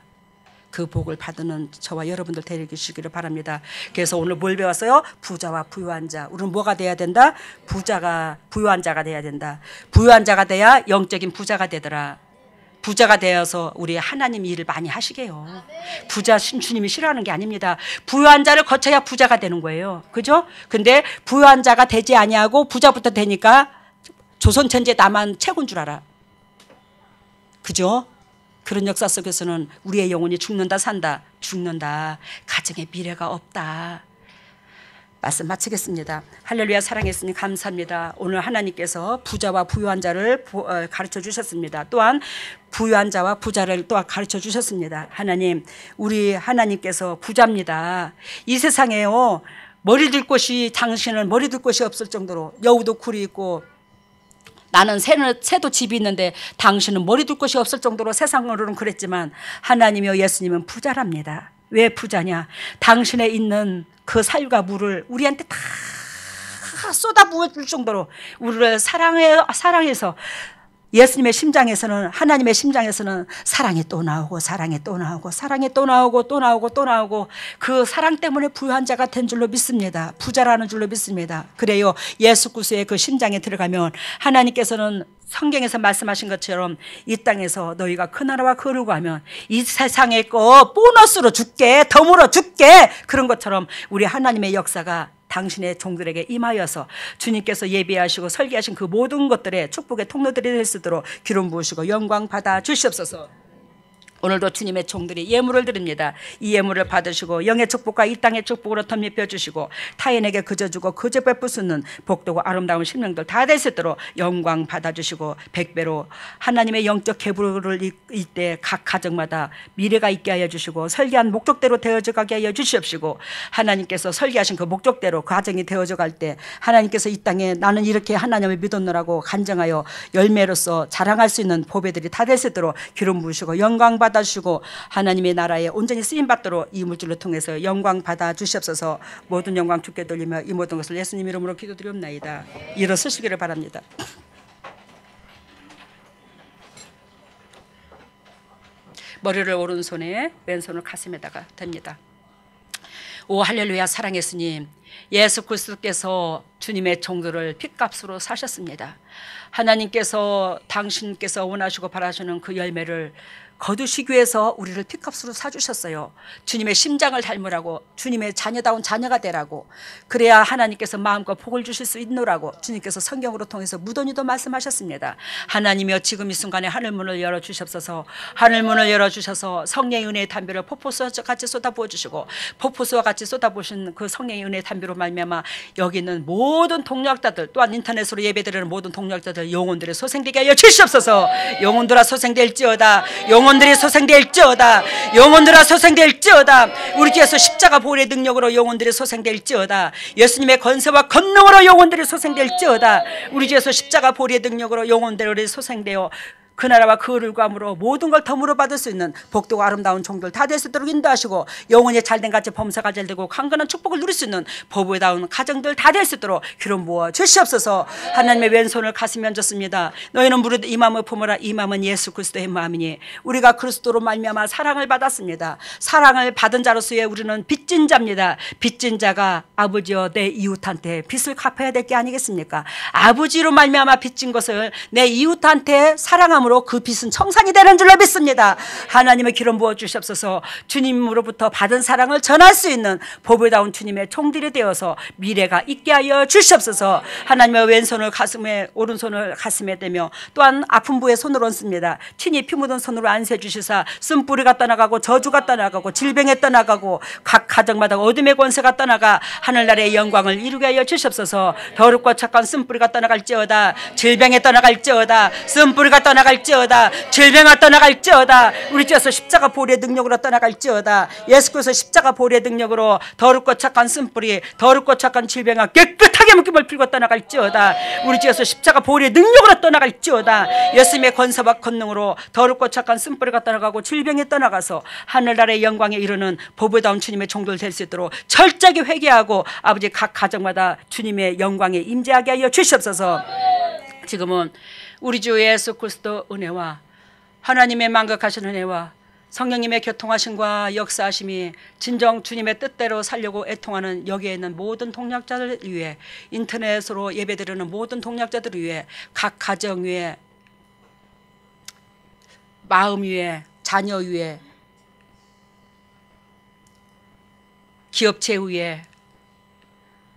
그 복을 받는 저와 여러분들 되시기를 바랍니다. 그래서 오늘 뭘 배웠어요? 부자와 부유한 자. 우리는 뭐가 돼야 된다? 부유한 자가 돼야 된다. 부유한 자가 돼야 영적인 부자가 되더라. 부자가 되어서 우리 하나님 일을 많이 하시게요. 부자 주님이 싫어하는 게 아닙니다. 부유한 자를 거쳐야 부자가 되는 거예요. 그죠? 근데 부유한 자가 되지 아니하고 부자부터 되니까 조선 천지에 나만 최고인 줄 알아. 그죠? 그런 역사 속에서는 우리의 영혼이 죽는다 산다. 죽는다. 가정에 미래가 없다. 말씀 마치겠습니다. 할렐루야. 사랑했으니 감사합니다. 오늘 하나님께서 부자와 부유한 자를 가르쳐 주셨습니다. 또한 부유한 자와 부자를 또 가르쳐 주셨습니다. 하나님, 우리 하나님께서 부자입니다. 이 세상에요, 당신은 머리 둘 곳이 없을 정도로 여우도 굴이 있고 나는 새도 집이 있는데 당신은 머리 둘 곳이 없을 정도로 세상으로는 그랬지만 하나님이여 예수님은 부자랍니다. 왜 부자냐? 당신에 있는 그 살과 물을 우리한테 다 쏟아 부어줄 정도로 우리를 사랑해서 예수님의 심장에서는, 하나님의 심장에서는 사랑이 또 나오고 사랑이 또 나오고 사랑이 또 나오고 또 나오고 또 나오고 그 사랑 때문에 부유한 자가 된 줄로 믿습니다. 부자라는 줄로 믿습니다. 그래요. 예수 그리스도의 그 심장에 들어가면 하나님께서는 성경에서 말씀하신 것처럼 이 땅에서 너희가 그 나라와 거룩 하면 이 세상에 거 보너스로 줄게, 덤으로 줄게, 그런 것처럼 우리 하나님의 역사가 당신의 종들에게 임하여서 주님께서 예비하시고 설계하신 그 모든 것들의 축복의 통로들이 될 수 있도록 기름 부으시고 영광 받아 주시옵소서. 오늘도 주님의 종들이 예물을 드립니다. 이 예물을 받으시고 영의 축복과 이 땅의 축복으로 덧입혀 주시고 타인에게 그저주고 그저 베푸시는 복되고 아름다운 심령들 다 될 수 있도록 영광 받아주시고 백배로 하나님의 영적 계보를 이때 각 가정마다 미래가 있게 하여 주시고 설계한 목적대로 되어져 가게 하여 주시옵시고 하나님께서 설계하신 그 목적대로 그 가정이 되어져 갈 때 하나님께서 이 땅에 나는 이렇게 하나님을 믿었노라고 간증하여 열매로서 자랑할 수 있는 보배들이 다 될 수 있도록 기름 부으시고 영광 받아주시고 하나님의 나라에 온전히 쓰임받도록 이 물질을 통해서 영광 받아주시옵소서. 모든 영광 주께 돌리며 이 모든 것을 예수님 이름으로 기도드리옵나이다. 일어서시기를 바랍니다. 머리를 오른손에 왼손을 가슴에다가 댑니다. 오 할렐루야. 사랑의 주님, 예수 그리스도께서 주님의 종들을 핏값으로 사셨습니다. 하나님께서 당신께서 원하시고 바라시는 그 열매를 거두시기 위해서 우리를 핏값으로 사주셨어요. 주님의 심장을 닮으라고, 주님의 자녀다운 자녀가 되라고, 그래야 하나님께서 마음껏 복을 주실 수 있노라고 주님께서 성경으로 통해서 무던히도 말씀하셨습니다. 하나님이여 지금 이 순간에 하늘문을 열어주시옵소서. 하늘문을 열어주셔서 성령의 은혜의 담비를 폭포수와 같이 쏟아부어 주시고 폭포수와 같이 쏟아부으신 그 성령의 은혜의 담비로 말미암아 여기 있는 모든 동력자들, 또한 인터넷으로 예배드리는 모든 동력자들 영혼들의 소생되게 하여 주시옵소서. 영혼들아 소생될지어다. 영혼들이 소생될지어다. 영혼들아 소생될지어다. 우리 주에서 십자가 보혈의 능력으로 영혼들이 소생될지어다. 예수님의 권세와 권능으로 영혼들이 소생될지어다. 우리 주에서 십자가 보혈의 능력으로 영혼들이 소생되어 그 나라와 그 의를감으로 모든 걸 덤으로 받을 수 있는 복되고 아름다운 종들 다 될 수 있도록 인도하시고 영혼이 잘된 같이 범사가 잘되고 강건한 축복을 누릴 수 있는 보배다운 가정들 다 될 수 있도록 기름 부어 주시옵소서. 하나님의 왼손을 가슴에 얹었습니다. 너희는 무릇 이 마음을 품으라. 이 마음은 예수 그리스도의 마음이니 우리가 그리스도로 말미암아 사랑을 받았습니다. 사랑을 받은 자로서의 우리는 빚진 자입니다. 빚진 자가 아버지여 내 이웃한테 빚을 갚아야 될 게 아니겠습니까? 아버지로 말미암아 빚진 것을 내 이웃한테 사랑함 참으로 그 빚은 청산이 되는 줄로 믿습니다. 하나님의 기름 부어 주시옵소서. 주님으로부터 받은 사랑을 전할 수 있는 보배다운 주님의 총들이 되어서 미래가 있게 하여 주시옵소서. 하나님의 왼손을 가슴에, 오른손을 가슴에 대며 또한 아픈 부에 손을 얹습니다. 친히 피 묻은 손으로 안수해 주시사 쓴뿌리가 떠나가고 저주가 떠나가고 질병에 떠나가고 각 가정마다 어둠의 권세가 떠나가 하늘나라의 영광을 이루게 하여 주시옵소서. 더럽고 착한 쓴뿌리가 떠나갈지어다. 질병에 떠나갈지어다. 쓴뿌리가 떠나갈지어다. 질병아 떠나갈지어다. 우리 주에서 십자가 보혈의 능력으로 떠나갈지어다. 예수께서 십자가 보혈의 능력으로 더럽고 착한 쓴뿌리, 더럽고 착한 질병아 깨끗하게 묶임을 풀고 떠나갈지어다. 우리 주에서 십자가 보혈의 능력으로 떠나갈지어다. 예수님의 권세와 권능으로 더럽고 착한 쓴뿌리가 떠나가고 질병이 떠나가서 하늘나라의 영광에 이르는 보배다운 주님의 종들 될 수 있도록 철저하게 회개하고 아버지 각 가정마다 주님의 영광에 임재하게 하여 주시옵소서. 지금은 우리 주 예수 그리스도 은혜와 하나님의 만극하신 은혜와 성령님의 교통하심과 역사하심이 진정 주님의 뜻대로 살려고 애통하는 여기에 있는 모든 동역자들 위해, 인터넷으로 예배드리는 모든 동역자들 위해, 각 가정 위에, 마음 위에, 자녀 위에, 기업체 위에,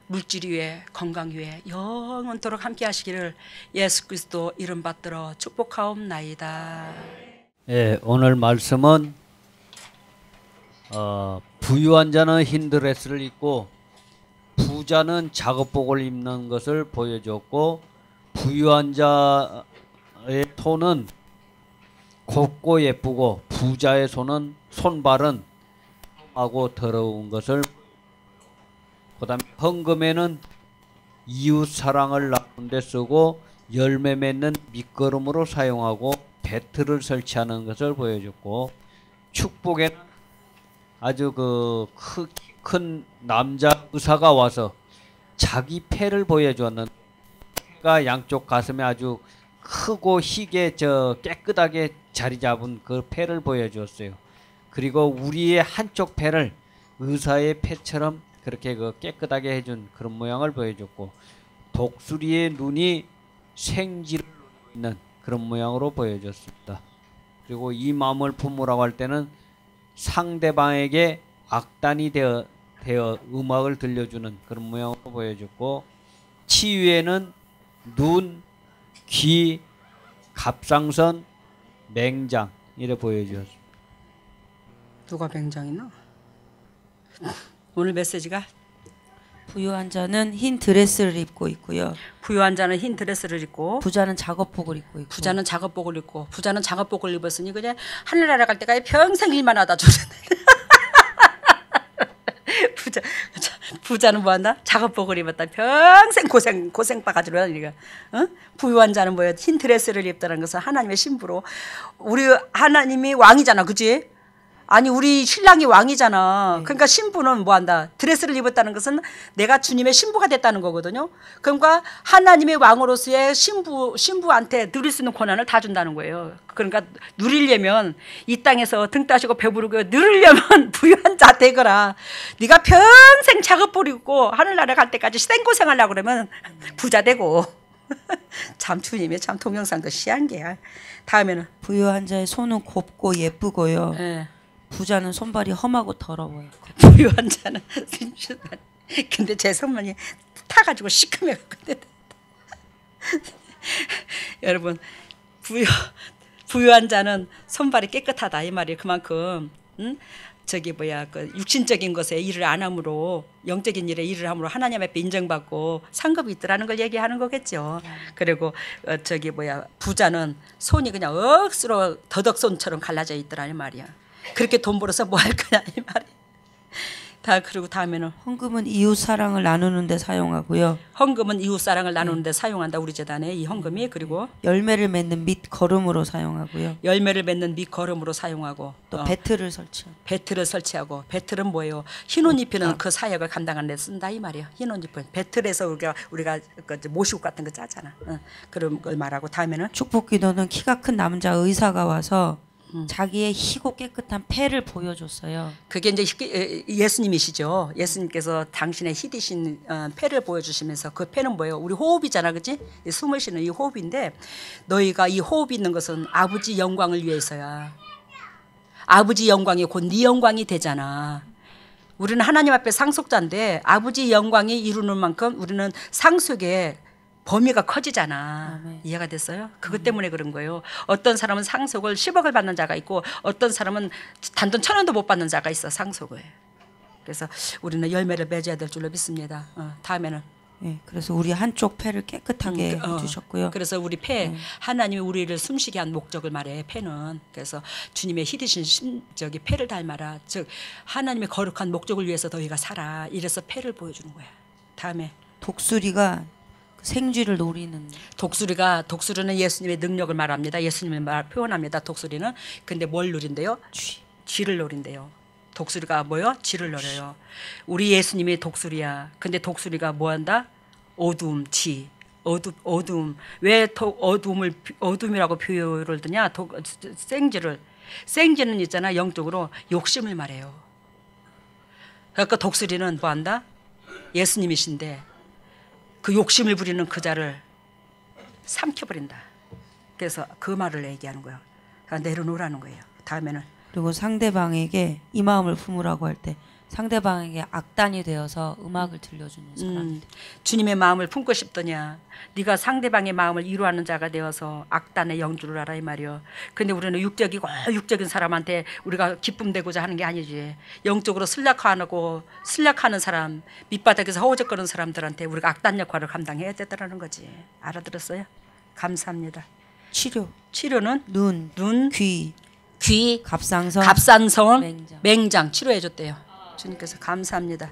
물질 위에, 건강 위에 영원토록 함께 하시기를 예수 그리스도 이름 받들어 축복하옵나이다. 예, 오늘 말씀은 부유한 자는 흰 드레스를 입고 부자는 작업복을 입는 것을 보여줬고, 부유한 자의 손은 곱고 예쁘고 부자의 손발은 하고 더러운 것을, 그다음에 헌금에는 이웃 사랑을 나누는 데 쓰고 열매 맺는 밑거름으로 사용하고 배틀을 설치하는 것을 보여줬고, 축복에는 아주 큰 남자 의사가 와서 자기 패를 보여주었는데, 패가 양쪽 가슴에 아주 크고 희게 깨끗하게 자리 잡은 그 패를 보여주었어요. 그리고 우리의 한쪽 패를 의사의 패처럼 그렇게 깨끗하게 해준 그런 모양을 보여줬고, 독수리의 눈이 생쥐를 놓고 있는 그런 모양으로 보여줬습니다. 그리고 이 마음을 품으라고 할 때는 상대방에게 악단이 되어 음악을 들려주는 그런 모양으로 보여줬고, 치유에는 눈, 귀, 갑상선, 맹장 이래 보여주었습니다. 누가 맹장이나? 오늘 메시지가 부유한 자는 흰 드레스를 입고 있고요. 부유한 자는 흰 드레스를 입고 부자는 작업복을 입고 있고. 부자는 작업복을 입고, 부자는 작업복을 입었으니 그냥 하늘나라 갈 때까지 평생 일만 하다 주는. 부자는 뭐한다? 작업복을 입었다. 평생 고생 바가지로 하니까. 부유한 자는 뭐예요? 흰 드레스를 입다는 것은 하나님의 신부로, 우리 하나님이 왕이잖아, 그지? 아니 우리 신랑이 왕이잖아. 그러니까 신부는 뭐한다? 드레스를 입었다는 것은 내가 주님의 신부가 됐다는 거거든요. 그러니까 하나님의 왕으로서의 신부한테 누릴 수 있는 권한을 다 준다는 거예요. 그러니까 누리려면 이 땅에서 등 따시고 배부르고 누리려면 부유한 자 되거라. 네가 평생 작업복 입고 하늘나라 갈 때까지 생고생하려고 그러면 부자 되고. 참 주님의 참 동영상도 시한 게야. 다음에는 부유한 자의 손은 곱고 예쁘고요. 네. 부자는 손발이 험하고 더러워요. 부유한 자는 근데 제 손만이 타가지고 시커매갖고. 여러분, 부유한 자는 손발이 깨끗하다 이 말이에요. 그만큼 그 육신적인 것에 일을 안 함으로, 영적인 일에 일을 함으로 하나님 앞에 인정받고 상급이 있더라는 걸 얘기하는 거겠죠. 그리고 부자는 손이 그냥 억수로 더덕손처럼 갈라져 있더라 이 말이야. 그렇게 돈 벌어서 뭐 할 거냐 이 말이야. 그리고 다음에는 헌금은 이웃 사랑을 나누는 데 사용하고요. 헌금은 이웃 사랑을 나누는 데 사용한다. 우리 재단에 이 헌금이. 그리고 열매를 맺는 밑 거름으로 사용하고요. 열매를 맺는 밑 거름으로 사용하고, 또 배틀을 설치하고. 배틀을 설치하고. 배틀은 뭐예요? 흰옷 입히는 그 사역을 감당하는 데 쓴다 이 말이야. 흰옷 입히는 배틀에서 우리가 모시고 같은 거 짜잖아. 그런 걸 말하고. 다음에는 축복 기도는 키가 큰 남자 의사가 와서 자기의 희고 깨끗한 폐를 보여줬어요. 그게 이제 예수님이시죠. 예수님께서 당신의 희디신 폐를 보여주시면서 그 폐는 뭐예요? 우리 호흡이잖아, 그렇지? 숨을 쉬는 이 호흡인데 너희가 이 호흡이 있는 것은 아버지 영광을 위해서야. 아버지 영광이 곧 네 영광이 되잖아. 우리는 하나님 앞에 상속자인데 아버지 영광이 이루는 만큼 우리는 상속의 범위가 커지잖아. 아멘. 이해가 됐어요? 그것 때문에 그런 거예요. 어떤 사람은 상속을 10억을 받는 자가 있고 어떤 사람은 단돈 1,000원도 못 받는 자가 있어, 상속을. 그래서 우리는 열매를 맺어야 될 줄로 믿습니다. 다음에는. 네, 그래서 우리 한쪽 폐를 깨끗하게 해주셨고요. 그래서 우리 폐, 하나님이 우리를 숨쉬게 한 목적을 말해, 폐는. 그래서 주님의 희드신 폐를 닮아라. 즉 하나님의 거룩한 목적을 위해서 너희가 살아. 이래서 폐를 보여주는 거야. 다음에. 독수리가 생쥐를 노리는. 독수리는 예수님의 능력을 말합니다. 예수님을 표현합니다. 독수리는. 근데 뭘 노린대요? 쥐를 노린대요. 독수리가 뭐요? 쥐를 노려요. 우리 예수님이 독수리야. 근데 독수리가 뭐 한다? 어둠, 쥐. 어둠. 왜 어둠이라고 표현을 드냐? 생쥐는 있잖아. 영적으로 욕심을 말해요. 그러니까 독수리는 뭐 한다? 예수님이신데 그 욕심을 부리는 그 자를 삼켜버린다. 그래서 그 말을 얘기하는 거예요. 그러니까 내려놓으라는 거예요. 다음에는. 그리고 상대방에게 이 마음을 품으라고 할 때 상대방에게 악단이 되어서 음악을 들려주는 사람. 주님의 마음을 품고 싶더냐. 네가 상대방의 마음을 이루하는 자가 되어서 악단의 영주를 알아 이 말이요. 근데 우리는 육적인 사람한테 우리가 기쁨 되고자 하는 게 아니지. 영적으로 슬락하는 사람, 밑바닥에서 허우적거리는 사람들한테 우리가 악단 역할을 감당해야 되더라는 거지. 알아들었어요? 감사합니다. 치료는 눈, 귀, 갑상선, 맹장 치료해 줬대요. 주님께서 감사합니다.